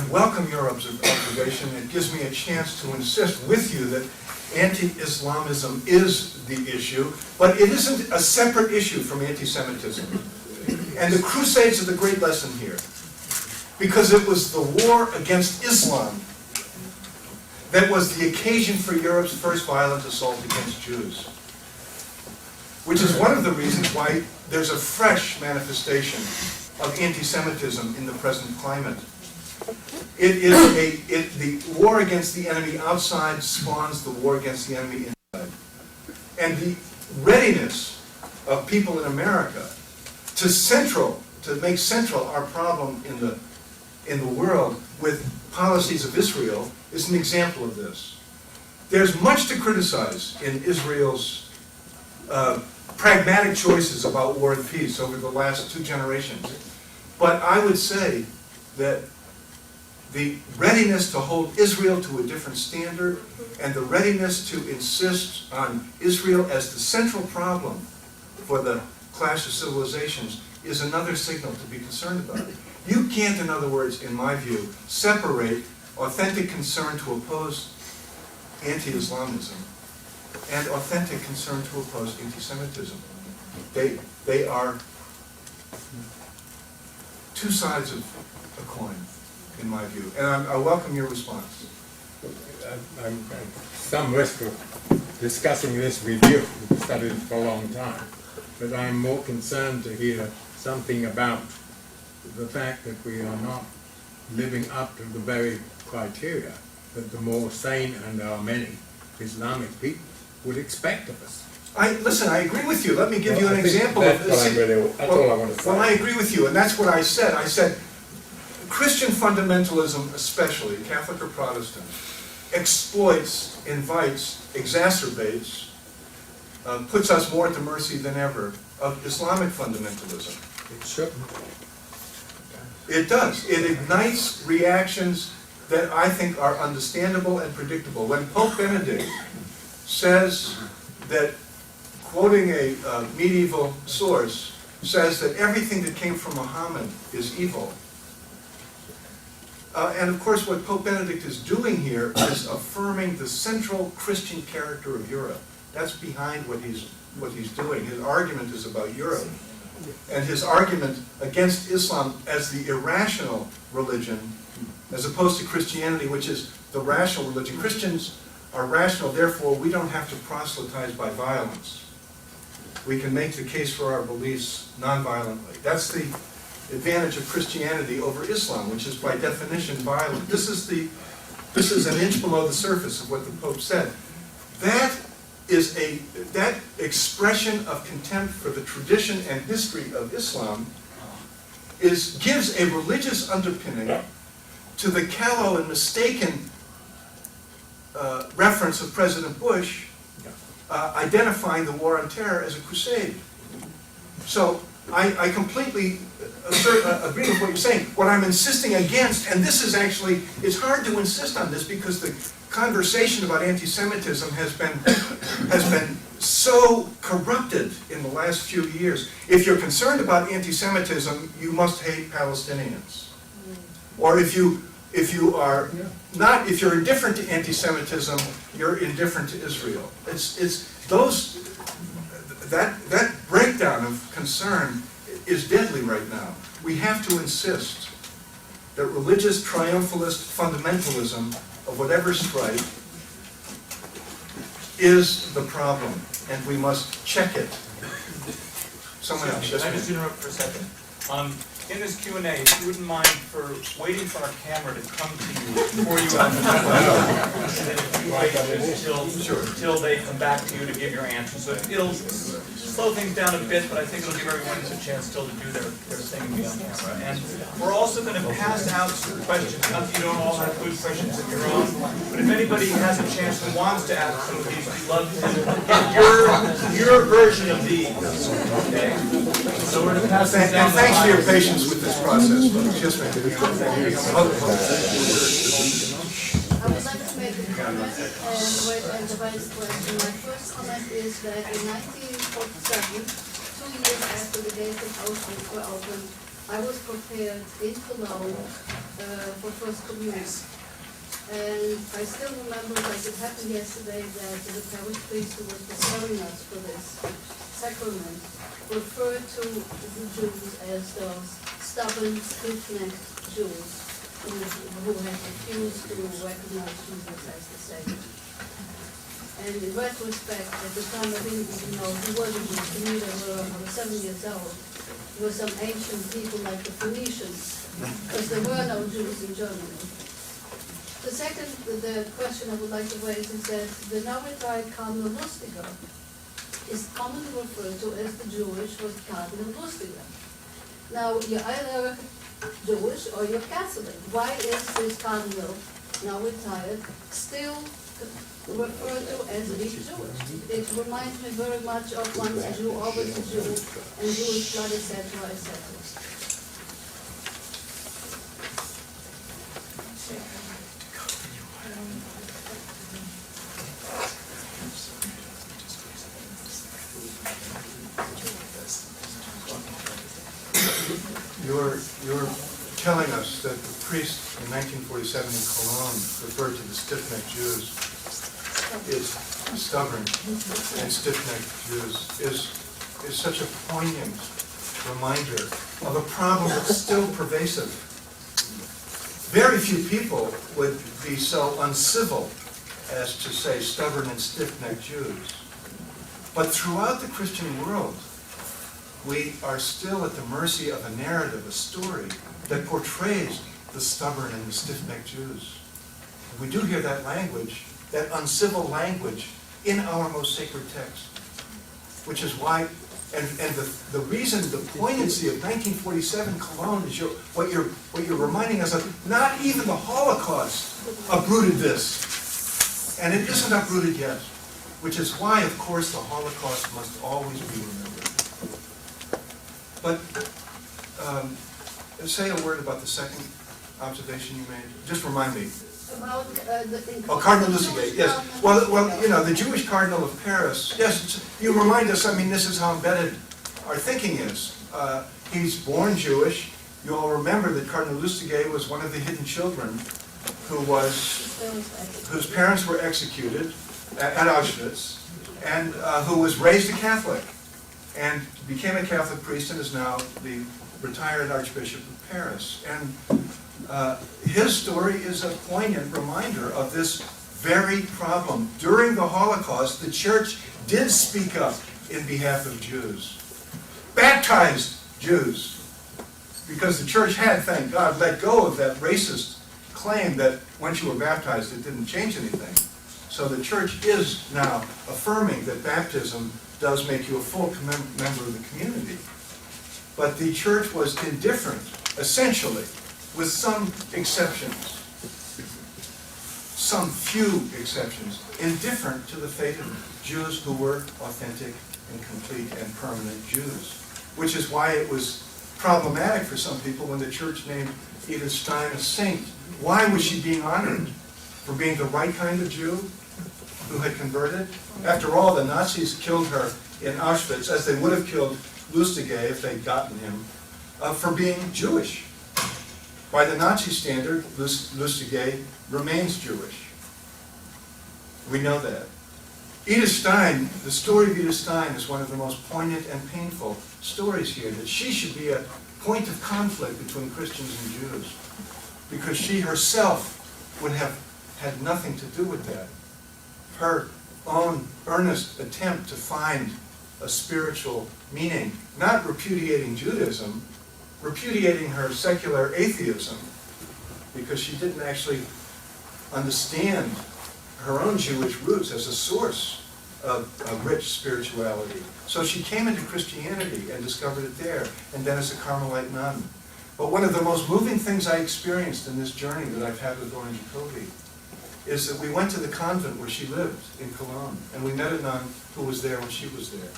Speaker 2: welcome your observation. It gives me a chance to insist with you that anti-Islamism is the issue, but it isn't a separate issue from anti-Semitism. And the Crusades are the great lesson here, because it was the war against Islam that was the occasion for Europe's first violent assault against Jews, which is one of the reasons why there's a fresh manifestation of anti-Semitism in the present climate. The war against the enemy outside spawns the war against the enemy inside. And the readiness of people in America to make central our problem in the world with policies of Israel is an example of this. There's much to criticize in Israel's pragmatic choices about war and peace over the last 2 generations. But I would say that the readiness to hold Israel to a different standard and the readiness to insist on Israel as the central problem for the clash of civilizations is another signal to be concerned about. You can't, in other words, in my view, separate authentic concern to oppose anti-Islamism and authentic concern to oppose anti-Semitism. They are two sides of a coin, in my view. And I welcome your response.
Speaker 3: I'm some risk of discussing this with you. We've studied it for a long time. But I'm more concerned to hear something about the fact that we are not living up to the very criteria that the more sane, and there are many, Islamic people would expect of us.
Speaker 2: Listen, I agree with you. Let me give you an example of this.
Speaker 3: That's all I want to say.
Speaker 2: Well, I agree with you, and that's what I said. I said Christian fundamentalism, especially Catholic or Protestant, exploits, invites, exacerbates, puts us more at the mercy than ever of Islamic fundamentalism.
Speaker 3: It shouldn't.
Speaker 2: It does. It ignites reactions that I think are understandable and predictable. When Pope Benedict says that, quoting a medieval source, says that everything that came from Muhammad is evil. And of course what Pope Benedict is doing here is affirming the central Christian character of Europe. That's behind what he's doing. His argument is about Europe. And his argument against Islam as the irrational religion, as opposed to Christianity, which is the rational religion. Christians are rational, therefore we don't have to proselytize by violence. We can make the case for our beliefs non-violently. That's the advantage of Christianity over Islam, which is by definition violent. This is an inch below the surface of what the Pope said. That expression of contempt for the tradition and history of Islam gives a religious underpinning to the callow and mistaken reference of President Bush identifying the war on terror as a crusade. So I completely agree with what you're saying. What I'm insisting against, and this is actually, it's hard to insist on this because the conversation about anti-Semitism has been so corrupted in the last few years. If you're concerned about anti-Semitism, you must hate Palestinians. Or if you're indifferent to anti-Semitism, you're indifferent to Israel. That breakdown of concern is deadly right now. We have to insist that religious triumphalist fundamentalism of whatever stripe is the problem, and we must check it. Someone else,
Speaker 4: Excuse me,
Speaker 2: yes,
Speaker 4: can I
Speaker 2: ma'am.
Speaker 4: just interrupt for a second? In this Q&A, if you wouldn't mind for waiting for our camera to come to you before you and then if you wait till they come back to you to give your answer. So it'll slow things down a bit, but I think it'll give everyone a chance still to do their thing and be on camera. And we're also going to pass out some questions. Not that you don't all have good questions of your own, but if anybody has a chance and wants to ask some of these, we'd love to get your version of these. Okay? So we're going to pass them down.
Speaker 2: And thanks for your patience with this process, folks. Yes, ma'am.
Speaker 5: I would like to make a comment and the vice question. My first comment is that in 1947, 2 years after the gates of Auschwitz were opened, I was prepared in Cologne for First Communion. And I still remember, like it happened yesterday, that the parish priest who was preparing us for this sacrament referred to the Jews as those stubborn, stiff-necked Jews who had refused to recognize Jesus as the Savior. And in retrospect, at the time I didn't even know who were the Jews. To me, they were, I was 7 years old. There were some ancient people like the Phoenicians, because there were no Jews in Germany. The question I would like to raise is that the now retired Cardinal Lustiger is commonly referred to as the Jewish Cardinal Lustiger. Now, you're either Jewish or you're Catholic. Why is this cardinal, now retired, still referred to as the Jewish? It reminds me very much of once a Jew, always a Jew, and Jewish blood, etc., etc.
Speaker 2: You're telling us that the priest in 1947 in Cologne referred to the stiff-necked Jews is stubborn and stiff-necked Jews is such a poignant reminder of a problem that's still pervasive. Very few people would be so uncivil as to say stubborn and stiff-necked Jews. But throughout the Christian world, we are still at the mercy of a narrative, a story, that portrays the stubborn and the stiff-necked Jews. We do hear that language, that uncivil language, in our most sacred text. Which is why, and the reason, the poignancy of 1947 Cologne is what you're reminding us of. Not even the Holocaust uprooted this. And it isn't uprooted yet. Which is why, of course, the Holocaust must always be remembered. But say a word about the second observation you made. Just remind me.
Speaker 5: About
Speaker 2: Cardinal Lustiger, yes. Well, you know, the Jewish Cardinal of Paris, yes, you remind us, I mean, this is how embedded our thinking is. He's born Jewish. You all remember that Cardinal Lustiger was one of the hidden children whose parents were executed at Auschwitz, and who was raised a Catholic, and became a Catholic priest and is now the retired Archbishop of Paris. And his story is a poignant reminder of this very problem. During the Holocaust, the church did speak up in behalf of Jews. Baptized Jews. Because the church had, thank God, let go of that racist claim that once you were baptized, it didn't change anything. So the church is now affirming that baptism does make you a full member of the community. But the church was indifferent, essentially, with some exceptions, some few exceptions, indifferent to the fate of Jews who were authentic and complete and permanent Jews. Which is why it was problematic for some people when the church named Edith Stein a saint. Why was she being honored? For being the right kind of Jew who had converted? After all, the Nazis killed her in Auschwitz, as they would have killed Lustiger if they'd gotten him, for being Jewish. By the Nazi standard, Lustiger remains Jewish. We know that. Edith Stein, the story of Edith Stein is one of the most poignant and painful stories here, that she should be a point of conflict between Christians and Jews, because she herself would have had nothing to do with that. Her own earnest attempt to find a spiritual meaning, not repudiating Judaism, repudiating her secular atheism, because she didn't actually understand her own Jewish roots as a source of rich spirituality. So she came into Christianity and discovered it there, and then as a Carmelite nun. But one of the most moving things I experienced in this journey that I've had with Orange Jacobi is that we went to the convent where she lived in Cologne, and we met a nun who was there when she was there.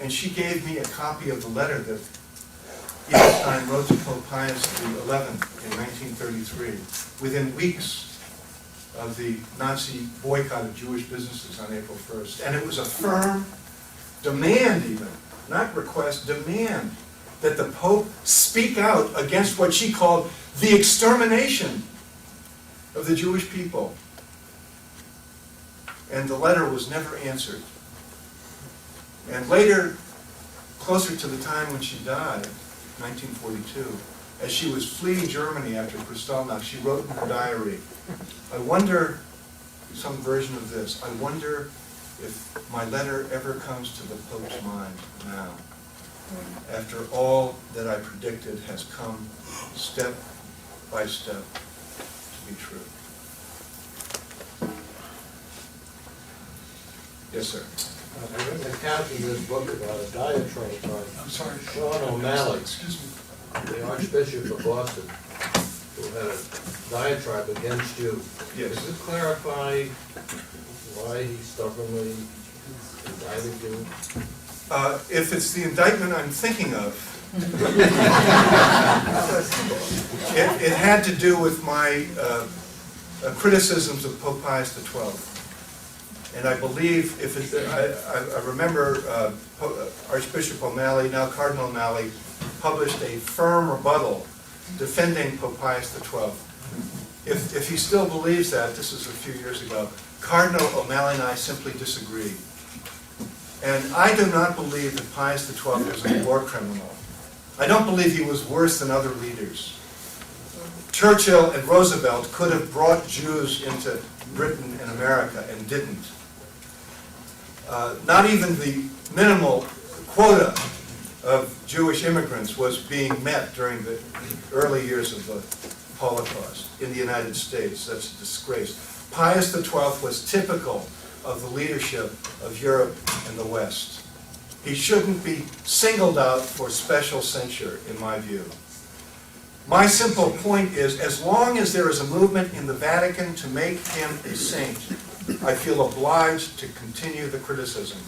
Speaker 2: And she gave me a copy of the letter that Edith Stein wrote to Pope Pius XI in 1933, within weeks of the Nazi boycott of Jewish businesses on April 1st. And it was a firm demand even, not request, demand, that the Pope speak out against what she called the extermination of the Jewish people. And the letter was never answered. And later, closer to the time when she died, 1942, as she was fleeing Germany after Kristallnacht, she wrote in her diary, I wonder, some version of this, I wonder if my letter ever comes to the Pope's mind now, after all that I predicted has come step by step to be true. Yes, sir.
Speaker 6: I read an account in this book about a diatribe by Sean O'Malley, the Archbishop of Boston, who had a diatribe against you.
Speaker 2: Yes.
Speaker 6: Does it clarify why he stubbornly indicted you?
Speaker 2: If it's the indictment I'm thinking of, it had to do with my criticisms of Pope Pius XII. And I believe, I remember Archbishop O'Malley, now Cardinal O'Malley, published a firm rebuttal defending Pope Pius XII. If he still believes that, this is a few years ago, Cardinal O'Malley and I simply disagree. And I do not believe that Pius XII was a war criminal. I don't believe he was worse than other leaders. Churchill and Roosevelt could have brought Jews into Britain and America and didn't. Not even the minimal quota of Jewish immigrants was being met during the early years of the Holocaust in the United States. That's a disgrace. Pius XII was typical of the leadership of Europe and the West. He shouldn't be singled out for special censure, in my view. My simple point is, as long as there is a movement in the Vatican to make him a saint, I feel obliged to continue the criticism.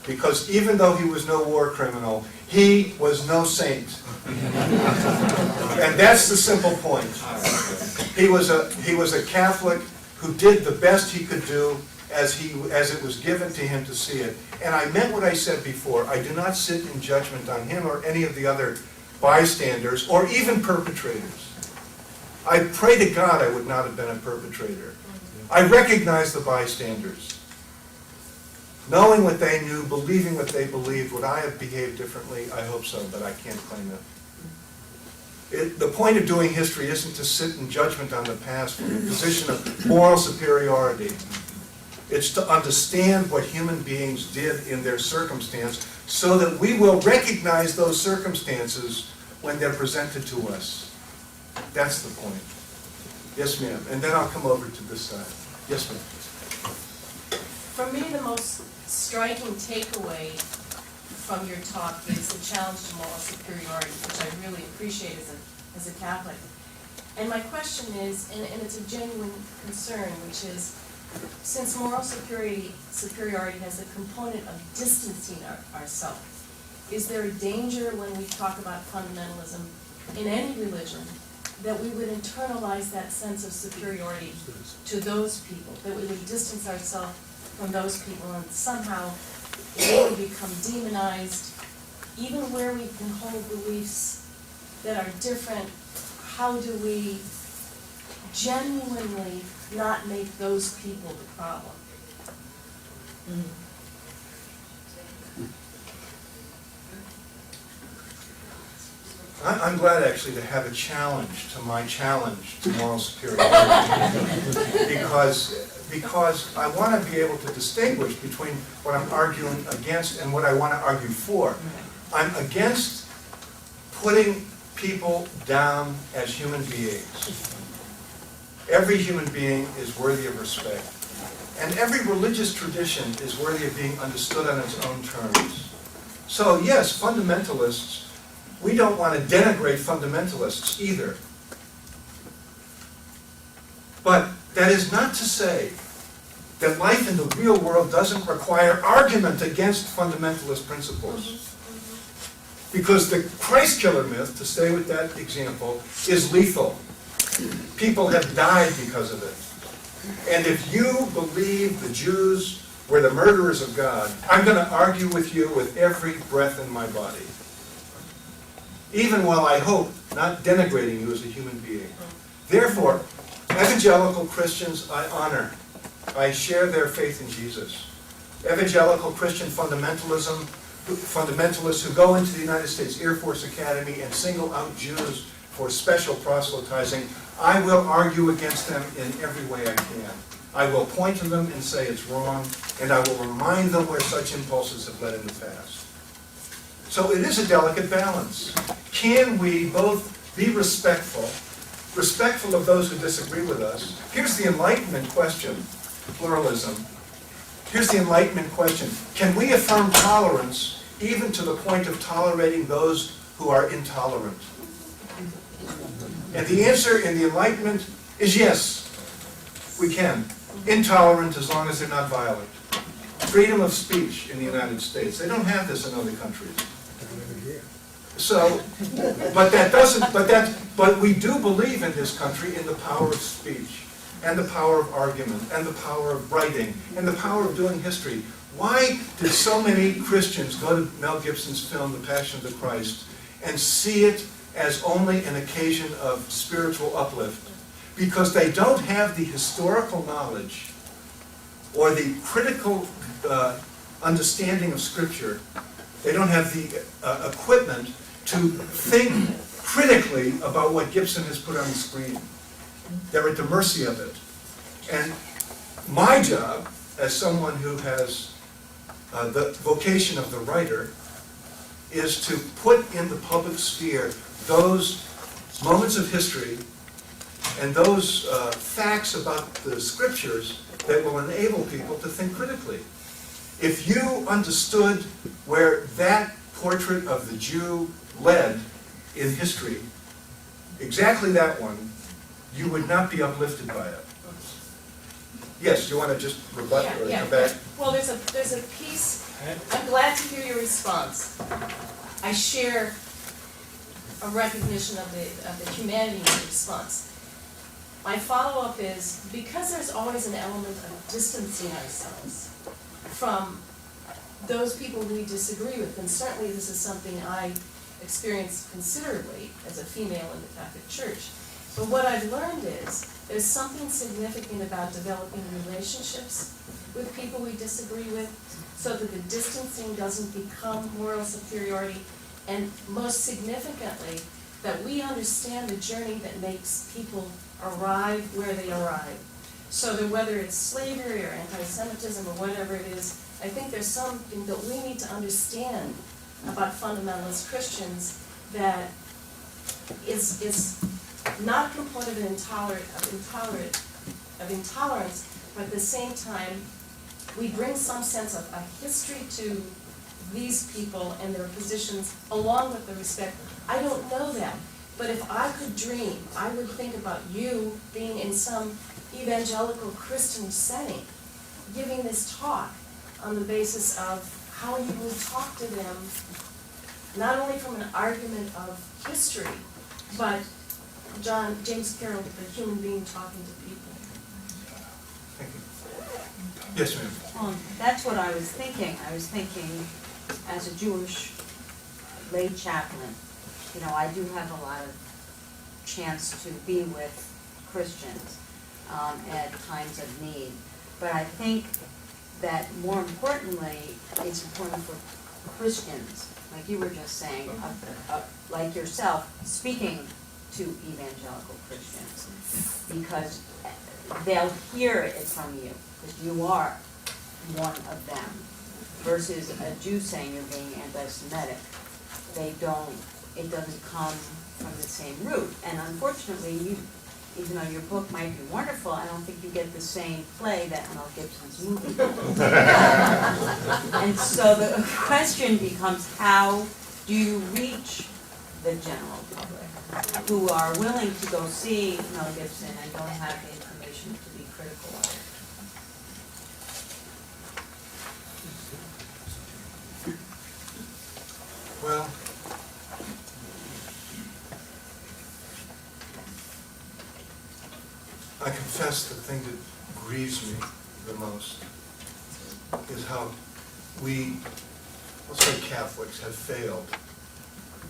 Speaker 2: Because even though he was no war criminal, he was no saint. And that's the simple point. He was a Catholic who did the best he could do as it was given to him to see it. And I meant what I said before. I do not sit in judgment on him or any of the other bystanders or even perpetrators. I pray to God I would not have been a perpetrator. I recognize the bystanders. Knowing what they knew, believing what they believed, would I have behaved differently? I hope so, but I can't claim it. The point of doing history isn't to sit in judgment on the past from a position of moral superiority. It's to understand what human beings did in their circumstance so that we will recognize those circumstances when they're presented to us. That's the point. Yes, ma'am. And then I'll come over to this side. Yes, ma'am.
Speaker 7: For me, the most striking takeaway from your talk is the challenge to moral superiority, which I really appreciate as a Catholic. And my question is, and it's a genuine concern, which is, since moral superiority has a component of distancing ourselves, is there a danger when we talk about fundamentalism in any religion that we would internalize that sense of superiority to those people, that we would distance ourselves from those people and somehow they would become demonized, even where we can hold beliefs that are different? How do we genuinely not make those people the problem?
Speaker 2: I'm glad actually to have a challenge to my challenge to moral superiority. Because I want to be able to distinguish between what I'm arguing against and what I want to argue for. I'm against putting people down as human beings. Every human being is worthy of respect. And every religious tradition is worthy of being understood on its own terms. So yes, fundamentalists, we don't want to denigrate fundamentalists either. But that is not to say that life in the real world doesn't require argument against fundamentalist principles. Because the Christ killer myth, to stay with that example, is lethal. People have died because of it. And if you believe the Jews were the murderers of God, I'm going to argue with you with every breath in my body. Even while I hope not denigrating you as a human being. Therefore, evangelical Christians I honor. I share their faith in Jesus. Evangelical Christian fundamentalists who go into the United States Air Force Academy and single out Jews for special proselytizing, I will argue against them in every way I can. I will point to them and say it's wrong, and I will remind them where such impulses have led in the past. So it is a delicate balance. Can we both be respectful of those who disagree with us? Here's the Enlightenment question, pluralism. Here's the Enlightenment question. Can we affirm tolerance even to the point of tolerating those who are intolerant? And the answer in the Enlightenment is yes, we can. Intolerant as long as they're not violent. Freedom of speech in the United States. They don't have this in other countries. So, but we do believe in this country in the power of speech, and the power of argument, and the power of writing, and the power of doing history. Why did so many Christians go to Mel Gibson's film, The Passion of the Christ, and see it as only an occasion of spiritual uplift? Because they don't have the historical knowledge or the critical understanding of Scripture. They don't have the equipment to think critically about what Gibson has put on the screen. They're at the mercy of it. And my job, as someone who has the vocation of the writer, is to put in the public sphere those moments of history and those facts about the Scriptures that will enable people to think critically. If you understood where that portrait of the Jew led in history, exactly that one, you would not be uplifted by it. Yes, you want to just rebut or come back?
Speaker 7: Well, there's a piece, I'm glad to hear your response. I share a recognition of the humanity of the response. My follow-up is, because there's always an element of distancing ourselves from those people we disagree with, and certainly this is something I experienced considerably as a female in the Catholic Church. But what I've learned is there's something significant about developing relationships with people we disagree with so that the distancing doesn't become moral superiority, and most significantly, that we understand the journey that makes people arrive where they arrive. So that whether it's slavery or anti-Semitism or whatever it is, I think there's something that we need to understand about fundamentalist Christians that is not a component of intolerance, but at the same time, we bring some sense of a history to these people and their positions along with the respect. I don't know them, but if I could dream, I would think about you being in some evangelical Christian setting, giving this talk on the basis of how you would talk to them, not only from an argument of history, but James Carroll, the human being talking to people.
Speaker 2: Thank you. Yes, ma'am.
Speaker 8: That's what I was thinking. I was thinking, as a Jewish lay chaplain, you know, I do have a lot of chance to be with Christians at times of need. But I think that more importantly, it's important for Christians like you were just saying, like yourself, speaking to evangelical Christians, because they'll hear it from you, because you are one of them, versus a Jew saying you're being anti-Semitic. It doesn't come from the same root. And unfortunately, even though your book might be wonderful, I don't think you get the same play that Mel Gibson's movie. And so the question becomes, how do you reach the general public who are willing to go see Mel Gibson and don't have the information to be critical of it?
Speaker 2: Well, I confess the thing that grieves me the most is how we, let's say Catholics, have failed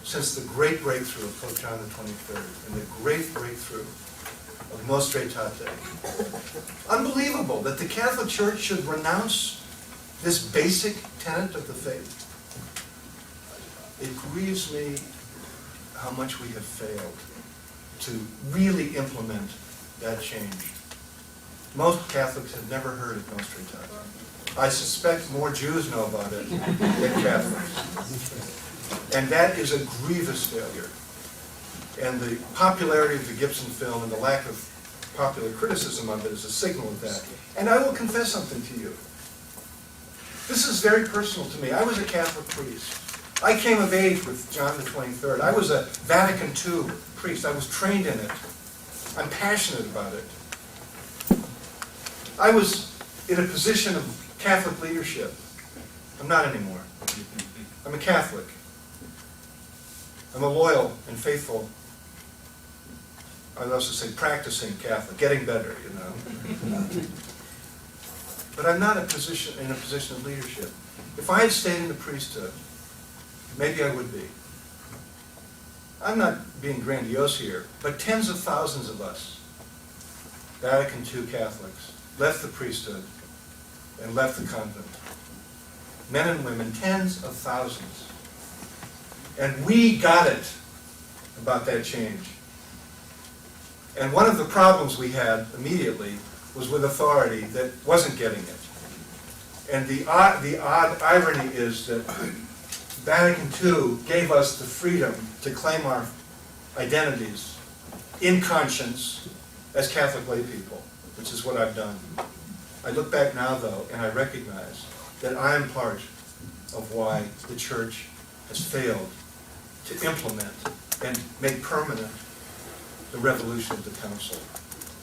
Speaker 2: since the great breakthrough of Pope John the 23rd and the great breakthrough of Nostra Aetate. Unbelievable that the Catholic Church should renounce this basic tenet of the faith. It grieves me how much we have failed to really implement that change. Most Catholics have never heard of Nostra Aetate. I suspect more Jews know about it than Catholics. And that is a grievous failure. And the popularity of the Gibson film and the lack of popular criticism of it is a signal of that. And I will confess something to you. This is very personal to me. I was a Catholic priest. I came of age with John the 23rd. I was a Vatican II priest. I was trained in it. I'm passionate about it. I was in a position of Catholic leadership. I'm not anymore. I'm a Catholic. I'm a loyal and faithful, I would also say practicing Catholic, getting better, you know. But I'm not in a position of leadership. If I had stayed in the priesthood, maybe I would be. I'm not being grandiose here, but tens of thousands of us, Vatican II Catholics, left the priesthood and left the convent. Men and women, tens of thousands. And we got it about that change. And one of the problems we had immediately was with authority that wasn't getting it. And the odd irony is that Vatican II gave us the freedom to claim our identities in conscience as Catholic lay people, which is what I've done. I look back now, though, and I recognize that I am part of why the Church has failed to implement and make permanent the revolution of the Council.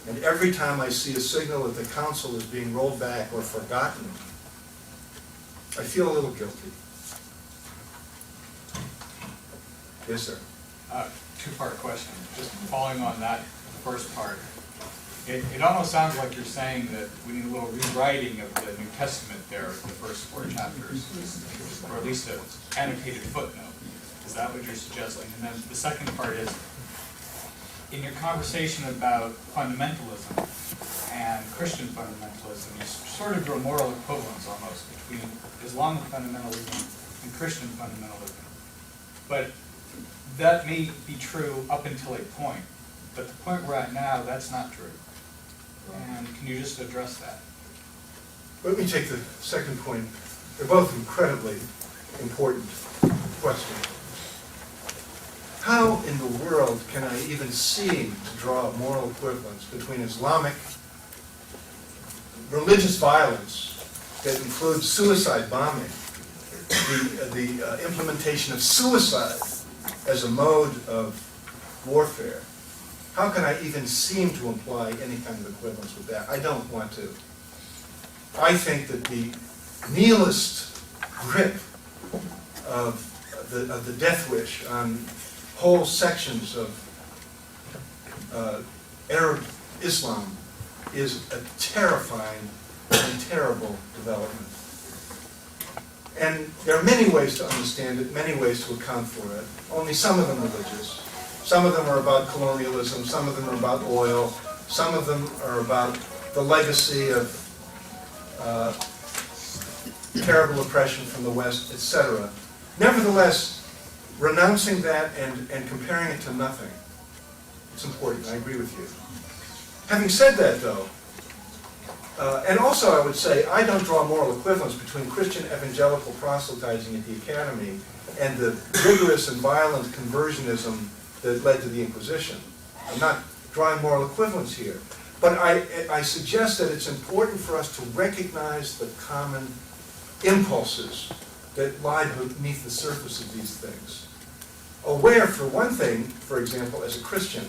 Speaker 2: And every time I see a signal that the Council is being rolled back or forgotten, I feel a little guilty. Yes, sir.
Speaker 9: Two-part question. Just following on that first part. It almost sounds like you're saying that we need a little rewriting of the New Testament there, the first 4 chapters, or at least an annotated footnote. Is that what you're suggesting? And then the second part is, in your conversation about fundamentalism and Christian fundamentalism, you sort of draw moral equivalence almost between Islamic fundamentalism and Christian fundamentalism. But that may be true up until a point. But the point we're at now, that's not true. And can you just address that?
Speaker 2: Let me take the second point. They're both incredibly important questions. How in the world can I even seem to draw a moral equivalence between Islamic religious violence that includes suicide bombing, the implementation of suicide as a mode of warfare? How can I even seem to imply any kind of equivalence with that? I don't want to. I think that the nihilist grip of the death wish on whole sections of Arab Islam is a terrifying and terrible development. And there are many ways to understand it, many ways to account for it, only some of them religious. Some of them are about colonialism, some of them are about oil, some of them are about the legacy of terrible oppression from the West, etc. Nevertheless, renouncing that and comparing it to nothing, it's important, I agree with you. Having said that, though, and also I would say, I don't draw moral equivalence between Christian evangelical proselytizing at the academy and the rigorous and violent conversionism that led to the Inquisition. I'm not drawing moral equivalence here. But I suggest that it's important for us to recognize the common impulses that lie beneath the surface of these things. Aware, for one thing, for example, as a Christian,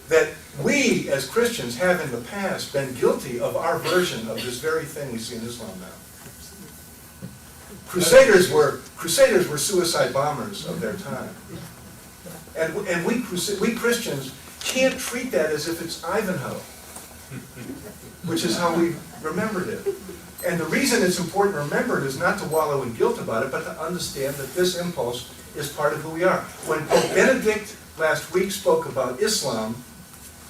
Speaker 2: that we as Christians have in the past been guilty of our version of this very thing we see in Islam now. Crusaders were suicide bombers of their time. And we Christians can't treat that as if it's Ivanhoe, which is how we remembered it. And the reason it's important to remember it is not to wallow in guilt about it, but to understand that this impulse is part of who we are. When Pope Benedict last week spoke about Islam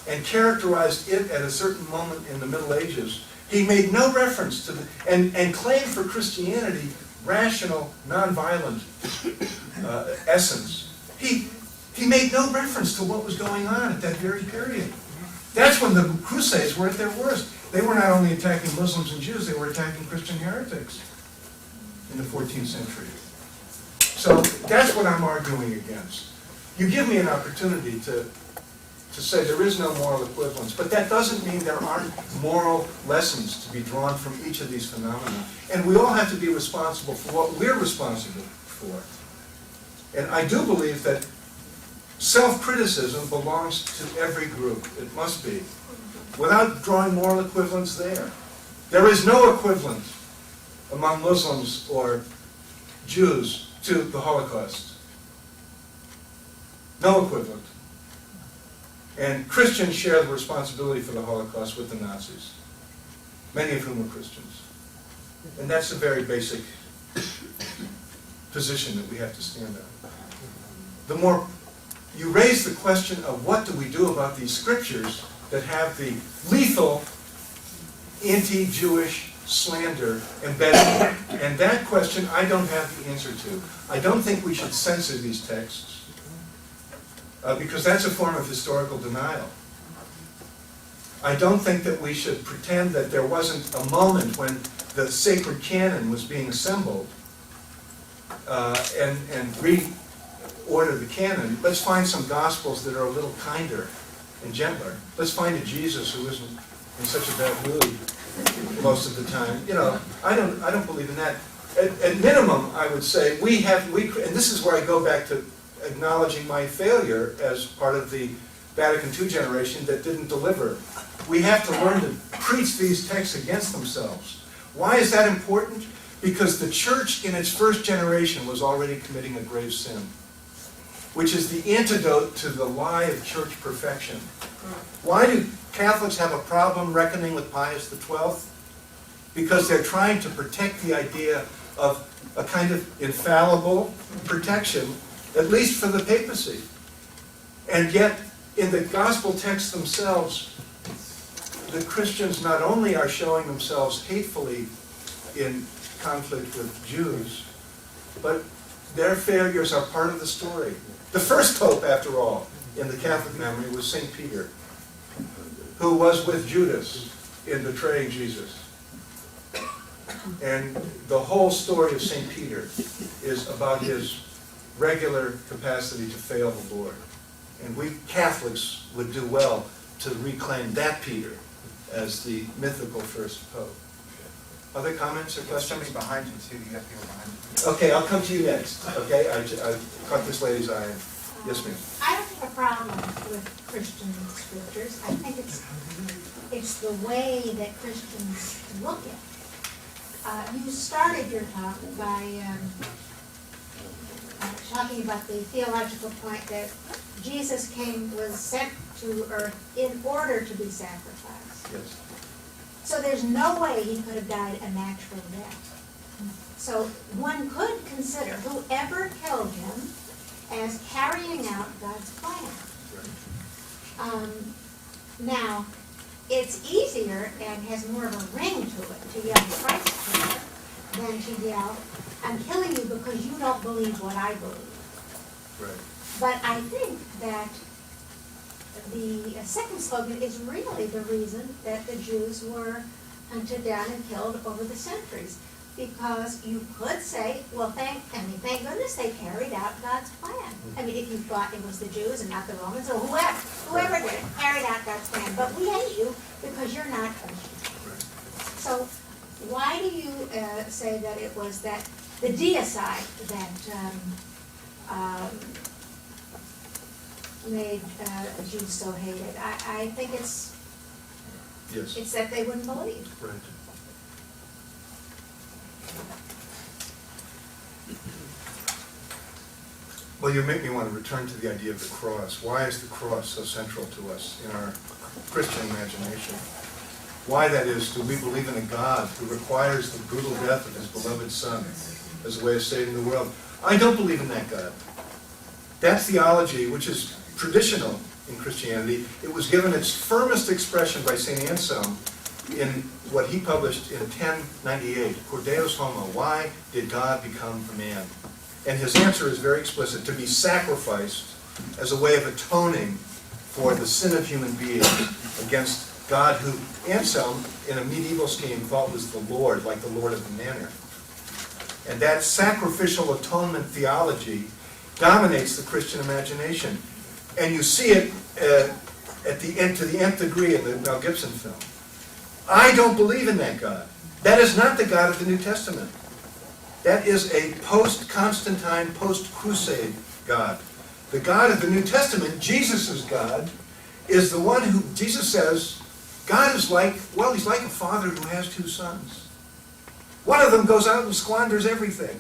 Speaker 2: and characterized it at a certain moment in the Middle Ages, he made no reference to and claimed for Christianity rational, nonviolent essence. He made no reference to what was going on at that very period. That's when the Crusades were at their worst. They were not only attacking Muslims and Jews, they were attacking Christian heretics in the 14th century. So that's what I'm arguing against. You give me an opportunity to say there is no moral equivalence, but that doesn't mean there aren't moral lessons to be drawn from each of these phenomena. And we all have to be responsible for what we're responsible for. And I do believe that self-criticism belongs to every group. It must be. Without drawing moral equivalence there. There is no equivalent among Muslims or Jews to the Holocaust. No equivalent. And Christians share the responsibility for the Holocaust with the Nazis, many of whom were Christians. And that's a very basic position that we have to stand on. The more you raise the question of what do we do about these scriptures that have the lethal anti-Jewish slander embedded in it. And that question I don't have the answer to. I don't think we should censor these texts because that's a form of historical denial. I don't think that we should pretend that there wasn't a moment when the sacred canon was being assembled and reorder the canon. Let's find some gospels that are a little kinder and gentler. Let's find a Jesus who isn't in such a bad mood most of the time. You know, I don't believe in that. At minimum, I would say and this is where I go back to acknowledging my failure as part of the Vatican II generation that didn't deliver. We have to learn to preach these texts against themselves. Why is that important? Because the church in its first generation was already committing a grave sin, which is the antidote to the lie of church perfection. Why do Catholics have a problem reckoning with Pius XII? Because they're trying to protect the idea of a kind of infallible protection, at least for the papacy. And yet, in the gospel texts themselves, the Christians not only are showing themselves hatefully in conflict with Jews, but their failures are part of the story. The first pope, after all, in the Catholic memory was St. Peter, who was with Judas in betraying Jesus. And the whole story of St. Peter is about his regular capacity to fail the Lord. And we Catholics would do well to reclaim that Peter as the mythical first pope. Other comments or questions?
Speaker 10: Somebody behind you, too. You have people behind you.
Speaker 2: Okay, I'll come to you next. Okay, I caught this lady's eye. Yes, ma'am.
Speaker 11: I don't have a problem with Christian scriptures. I think it's the way that Christians look at it. You started your talk by talking about the theological point that Jesus was sent to earth in order to be sacrificed.
Speaker 2: Yes.
Speaker 11: So there's no way he could have died a natural death. So one could consider whoever killed him as carrying out God's plan. Now, it's easier and has more of a ring to it to yell Christ killer than to yell I'm killing you because you don't believe what I believe.
Speaker 2: Right.
Speaker 11: But I think that the second slogan is really the reason that the Jews were hunted down and killed over the centuries. Because you could say, well, thank goodness they carried out God's plan. I mean, if you thought it was the Jews and not the Romans or whoever did it, carried out God's plan. But we hate you because you're not Christian. So why do you say that it was that the deicide that made Jews so hated? I think it's
Speaker 2: Yes.
Speaker 11: that they wouldn't believe.
Speaker 2: Right. Well, you make me want to return to the idea of the cross. Why is the cross so central to us in our Christian imagination? Why, that is, do we believe in a God who requires the brutal death of his beloved Son as a way of saving the world? I don't believe in that God. That theology, which is traditional in Christianity, it was given its firmest expression by St. Anselm in what he published in 1098, Cor Deus Homo, why did God become a man? And his answer is very explicit, to be sacrificed as a way of atoning for the sin of human beings against God who Anselm, in a medieval scheme, thought was the Lord, like the Lord of the manor. And that sacrificial atonement theology dominates the Christian imagination. And you see it at the end, to the nth degree in the Mel Gibson film. I don't believe in that God. That is not the God of the New Testament. That is a post-Constantine, post-Crusade God. The God of the New Testament, Jesus' God, is the one who, Jesus says, God is like, well, he's like a father who has two sons. One of them goes out and squanders everything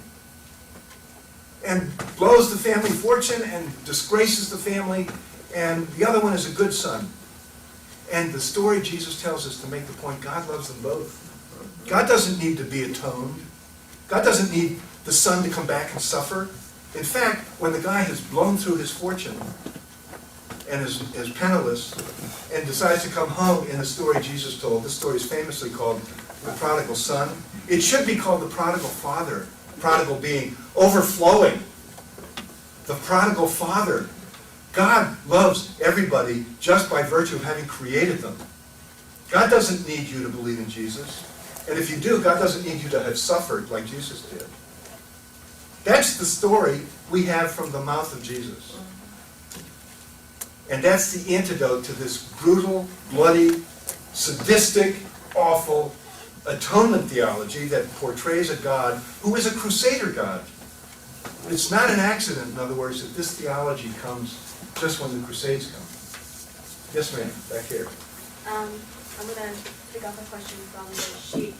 Speaker 2: and blows the family fortune and disgraces the family, and the other one is a good son. And the story Jesus tells us to make the point, God loves them both. God doesn't need to be atoned. God doesn't need the son to come back and suffer. In fact, when the guy has blown through his fortune and is penniless and decides to come home in the story Jesus told, this story is famously called The Prodigal Son. It should be called The Prodigal Father, prodigal being overflowing. The Prodigal Father. God loves everybody just by virtue of having created them. God doesn't need you to believe in Jesus. And if you do, God doesn't need you to have suffered like Jesus did. That's the story we have from the mouth of Jesus. And that's the antidote to this brutal, bloody, sadistic, awful atonement theology that portrays a God who is a crusader God. It's not an accident, in other words, that this theology comes just when the Crusades come. Yes, ma'am, back here.
Speaker 12: I'm going to pick up a question from the sheet.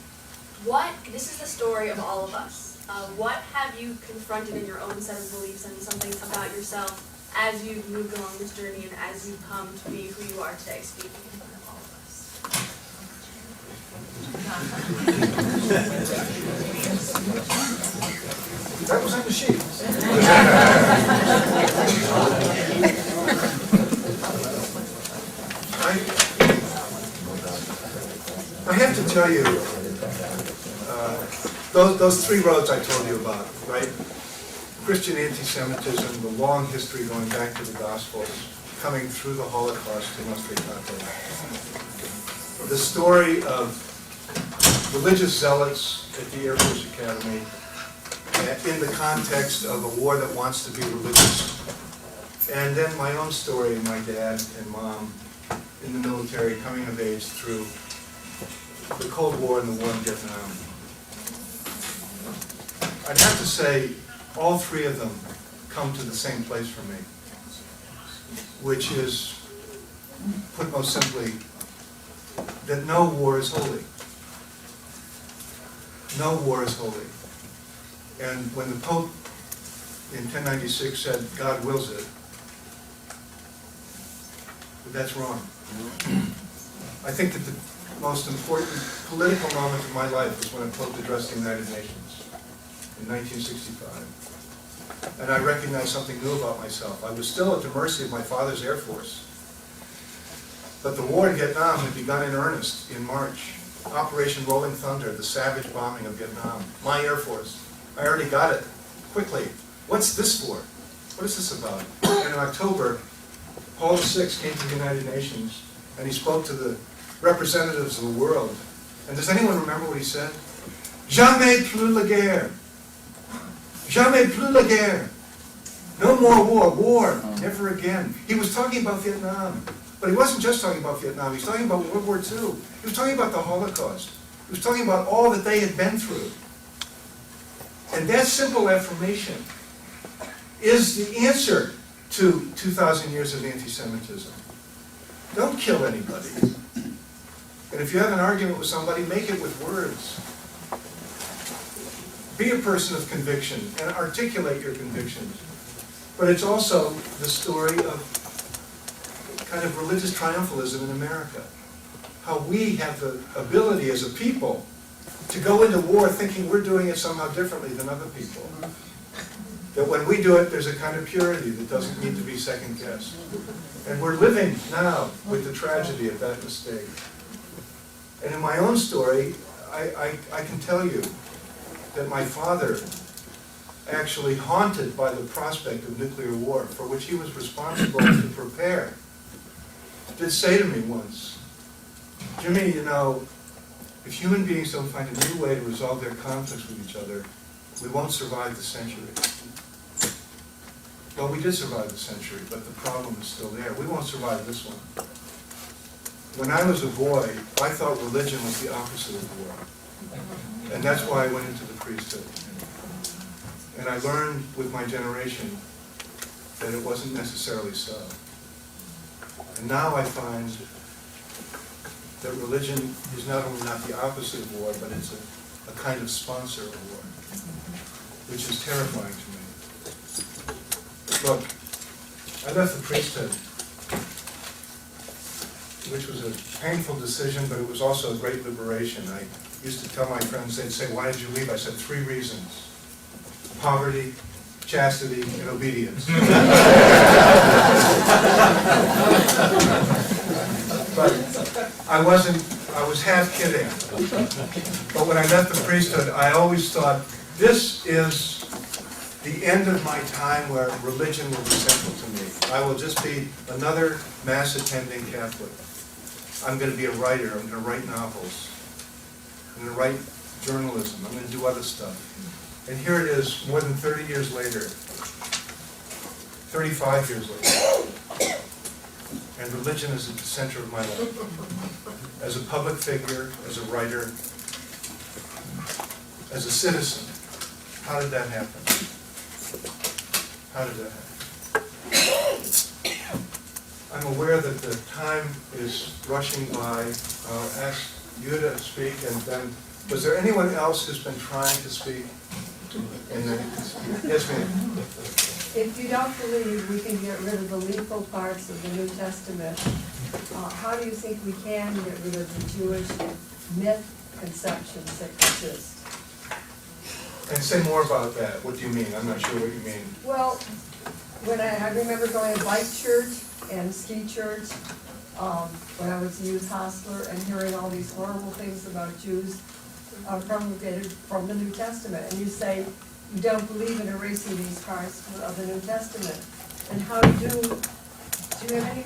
Speaker 12: This is the story of all of us. What have you confronted in your own set of beliefs and something about yourself as you've moved along this journey and as you've come to be who you are today, speaking in front of all of us?
Speaker 2: That was on the sheet. I have to tell you, those three roads I told you about, right? Christian anti-Semitism, the long history going back to the Gospels, coming through the Holocaust to Nostra Aetate. The story of religious zealots at the Air Force Academy in the context of a war that wants to be religious. And then my own story, my dad and mom in the military coming of age through the Cold War and the war in Vietnam. I'd have to say all three of them come to the same place for me, which is, put most simply, that no war is holy. No war is holy. And when the Pope in 1096 said, God wills it, that's wrong. I think that the most important political moment of my life was when a Pope addressed the United Nations in 1965. And I recognized something new about myself. I was still at the mercy of my father's Air Force. But the war in Vietnam had begun in earnest in March. Operation Rolling Thunder, the savage bombing of Vietnam. My Air Force. I already got it. Quickly. What's this for? What is this about? And in October, Paul VI came to the United Nations, and he spoke to the representatives of the world. And does anyone remember what he said? Jamais plus la guerre. Jamais plus la guerre. No more war. War. Never again. He was talking about Vietnam. But he wasn't just talking about Vietnam. He was talking about World War II. He was talking about the Holocaust. He was talking about all that they had been through. And that simple affirmation is the answer to 2,000 years of anti-Semitism. Don't kill anybody. And if you have an argument with somebody, make it with words. Be a person of conviction and articulate your convictions. But it's also the story of kind of religious triumphalism in America. How we have the ability as a people to go into war thinking we're doing it somehow differently than other people. That when we do it, there's a kind of purity that doesn't need to be second-guessed. And we're living now with the tragedy of that mistake. And in my own story, I can tell you that my father, actually haunted by the prospect of nuclear war, for which he was responsible to prepare, did say to me once, Jimmy, you know, if human beings don't find a new way to resolve their conflicts with each other, we won't survive the century. Well, we did survive the century, but the problem is still there. We won't survive this one. When I was a boy, I thought religion was the opposite of war. And that's why I went into the priesthood. And I learned with my generation that it wasn't necessarily so. And now I find that religion is not only not the opposite of war, but it's a kind of sponsor of war, which is terrifying to me. Look, I left the priesthood, which was a painful decision, but it was also a great liberation. I used to tell my friends, they'd say, why did you leave? I said, 3 reasons. Poverty, chastity, and obedience. But I was half kidding. But when I left the priesthood, I always thought, this is the end of my time where religion will be central to me. I will just be another mass-attending Catholic. I'm going to be a writer. I'm going to write novels. I'm going to write journalism. I'm going to do other stuff. And here it is, more than 30 years later, 35 years later, and religion is at the center of my life. As a public figure, as a writer, as a citizen. How did that happen? How did that happen? I'm aware that the time is rushing by. I'll ask you to speak, and then, was there anyone else who's been trying to speak? Yes, ma'am.
Speaker 13: If you don't believe we can get rid of the lethal parts of the New Testament, how do you think we can get rid of the Jewish myth conceptions that persist?
Speaker 2: And say more about that. What do you mean? I'm not sure what you mean.
Speaker 13: Well, when I remember going to bike church and ski church when I was a youth hostler and hearing all these horrible things about Jews promulgated from the New Testament. And you say, you don't believe in erasing these parts of the New Testament. And how do you have any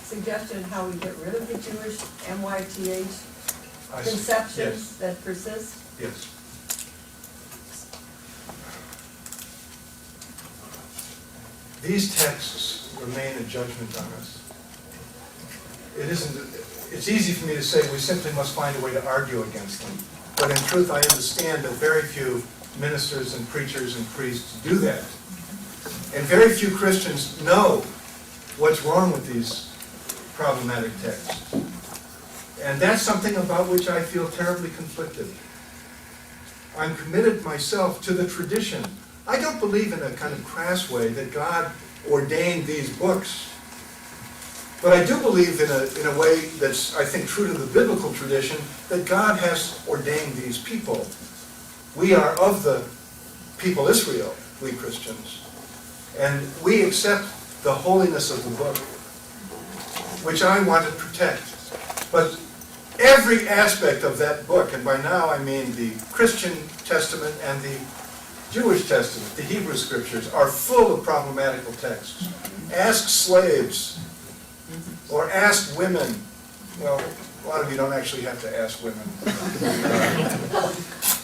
Speaker 13: suggestion how we get rid of the Jewish MYTH conceptions that persist?
Speaker 2: Yes. These texts remain a judgment on us. It's easy for me to say we simply must find a way to argue against them. But in truth, I understand that very few ministers and preachers and priests do that. And very few Christians know what's wrong with these problematic texts. And that's something about which I feel terribly conflicted. I'm committed myself to the tradition. I don't believe in a kind of crass way that God ordained these books. But I do believe in a way that's, I think, true to the biblical tradition, that God has ordained these people. We are of the people Israel, we Christians. And we accept the holiness of the book, which I want to protect. But every aspect of that book, and by now I mean the Christian Testament and the Jewish Testament, the Hebrew Scriptures, are full of problematical texts. Ask slaves, or ask women. Well, a lot of you don't actually have to ask women.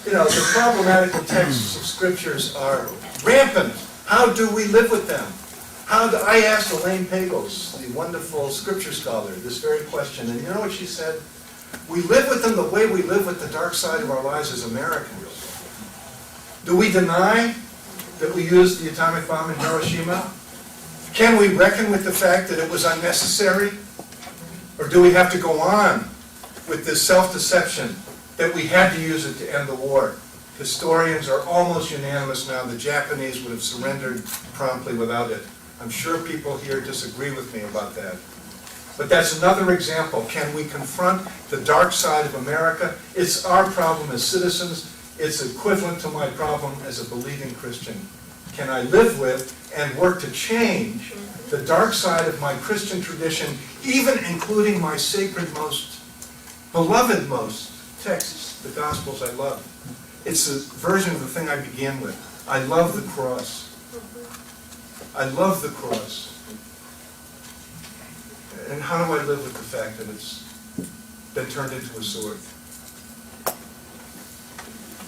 Speaker 2: The problematical texts of Scriptures are rampant. How do we live with them? I asked Elaine Pagels, the wonderful Scripture scholar, this very question, and you know what she said? We live with them the way we live with the dark side of our lives as Americans. Do we deny that we used the atomic bomb in Hiroshima? Can we reckon with the fact that it was unnecessary? Or do we have to go on with this self-deception that we had to use it to end the war? Historians are almost unanimous now. The Japanese would have surrendered promptly without it. I'm sure people here disagree with me about that. But that's another example. Can we confront the dark side of America? It's our problem as citizens. It's equivalent to my problem as a believing Christian. Can I live with and work to change the dark side of my Christian tradition, even including my sacred most, beloved most texts, the Gospels I love? It's a version of the thing I began with. I love the cross. I love the cross. And how do I live with the fact that it's been turned into a sword?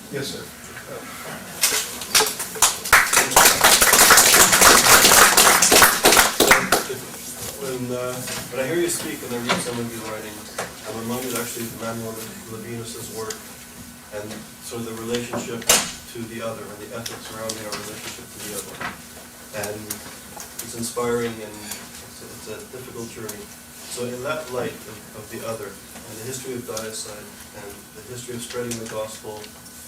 Speaker 2: Yes, sir.
Speaker 1: When I hear you speak and I read some of your writing, I'm reminded actually of Manuel Levinas's work and sort of the relationship to the other and the ethics surrounding our relationship to the other. And it's inspiring and it's a difficult journey. So in that light of the other and the history of diocide and the history of spreading the gospel,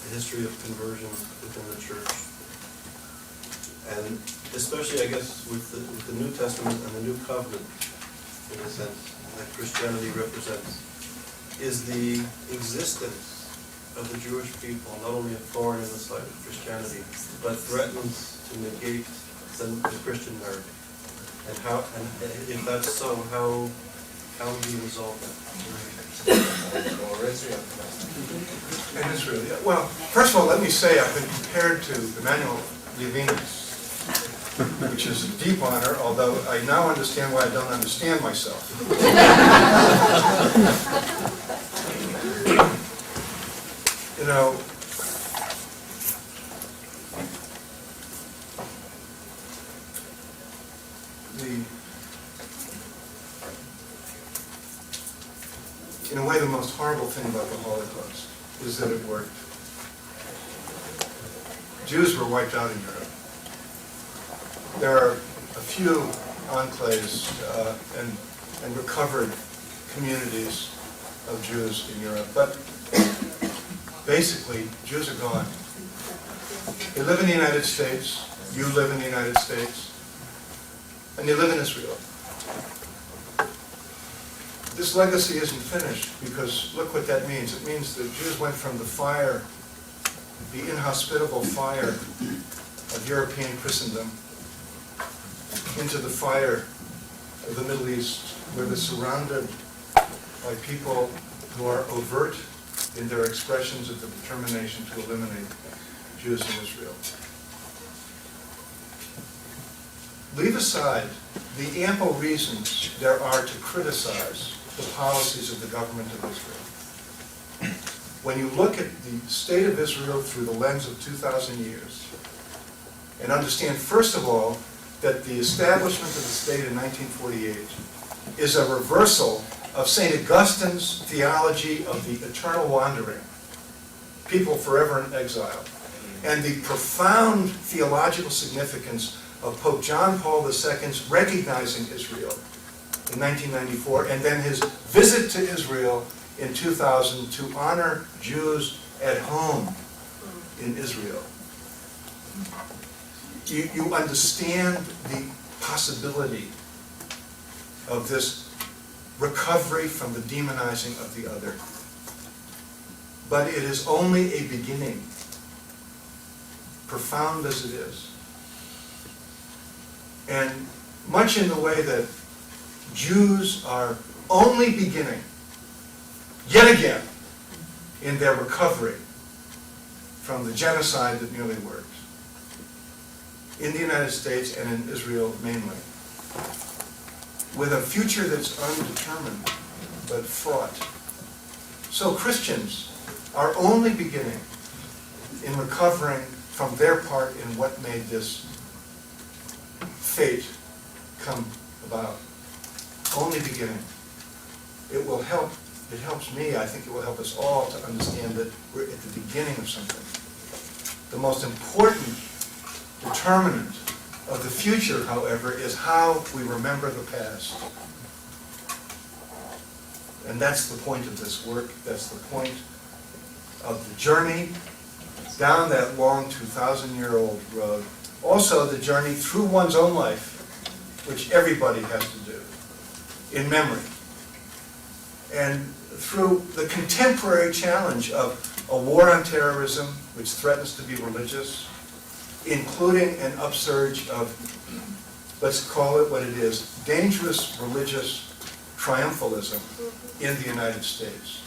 Speaker 1: the history of conversion within the church, and especially, I guess, with the New Testament and the New Covenant, in a sense, that Christianity represents, is the existence of the Jewish people not only a thorn in the side of Christianity, but threatens to negate the Christian narrative. And if that's so, how do you resolve that?
Speaker 2: And Israel, yeah. Well, first of all, let me say I've been compared to Emmanuel Levinas, which is a deep honor, although I now understand why I don't understand myself. You know, in a way, the most horrible thing about the Holocaust is that it worked. Jews were wiped out in Europe. There are a few enclaves and recovered communities of Jews in Europe, but basically, Jews are gone. They live in the United States, you live in the United States, and you live in Israel. This legacy isn't finished because look what that means. It means that Jews went from the fire, the inhospitable fire of European Christendom, into the fire of the Middle East, where they're surrounded by people who are overt in their expressions of the determination to eliminate Jews in Israel. Leave aside the ample reasons there are to criticize the policies of the government of Israel. When you look at the state of Israel through the lens of 2,000 years, and understand, first of all, that the establishment of the state in 1948 is a reversal of St. Augustine's theology of the eternal wandering, people forever in exile, and the profound theological significance of Pope John Paul II's recognizing Israel in 1994, and then his visit to Israel in 2000 to honor Jews at home in Israel. You understand the possibility of this recovery from the demonizing of the other. But it is only a beginning, profound as it is. And much in the way that Jews are only beginning, yet again, in their recovery from the genocide that nearly worked. in the United States and in Israel mainly, with a future that's undetermined but fraught. So Christians are only beginning in recovering from their part in what made this fate come about. Only beginning. It will help, it helps me, I think it will help us all to understand that we're at the beginning of something. The most important determinant of the future, however, is how we remember the past. And that's the point of this work, that's the point of the journey down that long 2,000-year-old road. Also the journey through one's own life, which everybody has to do, in memory. And through the contemporary challenge of a war on terrorism, which threatens to be religious, including an upsurge of, let's call it what it is, dangerous religious triumphalism in the United States.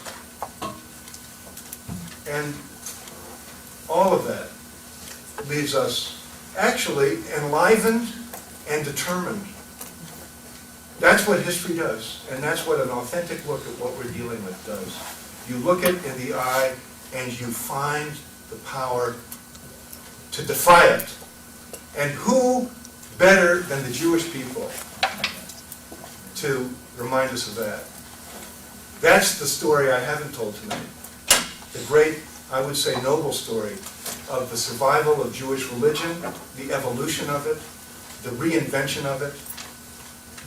Speaker 2: And all of that leaves us actually enlivened and determined. That's what history does, and that's what an authentic look at what we're dealing with does. You look it in the eye and you find the power to defy it. And who better than the Jewish people to remind us of that? That's the story I haven't told tonight. The great, I would say, noble story of the survival of Jewish religion, the evolution of it, the reinvention of it,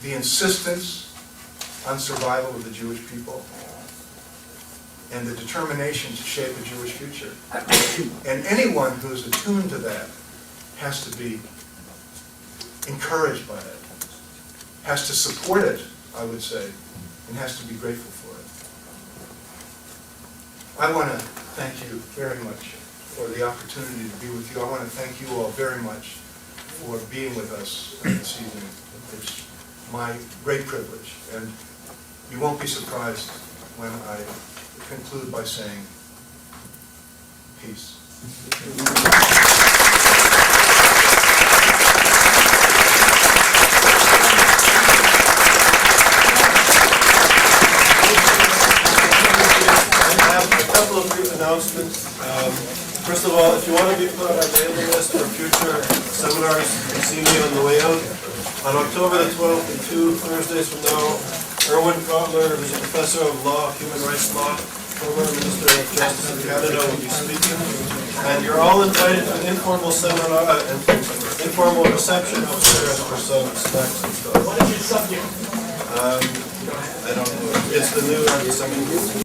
Speaker 2: the insistence on survival of the Jewish people, and the determination to shape a Jewish future. And anyone who's attuned to that has to be encouraged by it, has to support it, I would say, and has to be grateful for it. I want to thank you very much for the opportunity to be with you. I want to thank you all very much for being with us this evening. It's my great privilege, and you won't be surprised when I conclude by saying peace.
Speaker 1: I have a couple of brief announcements. First of all, if you want to be put on our mailing list for future seminars, you can see me on the way out. On October the 12th and 2 Thursdays from now, Erwin Kotler, who's a professor of law, human rights law, former Minister of Justice of Canada, will be speaking. And you're all invited to an informal seminar, informal reception upstairs for some snacks and stuff.
Speaker 4: What is your subject?
Speaker 1: I don't know. It's the new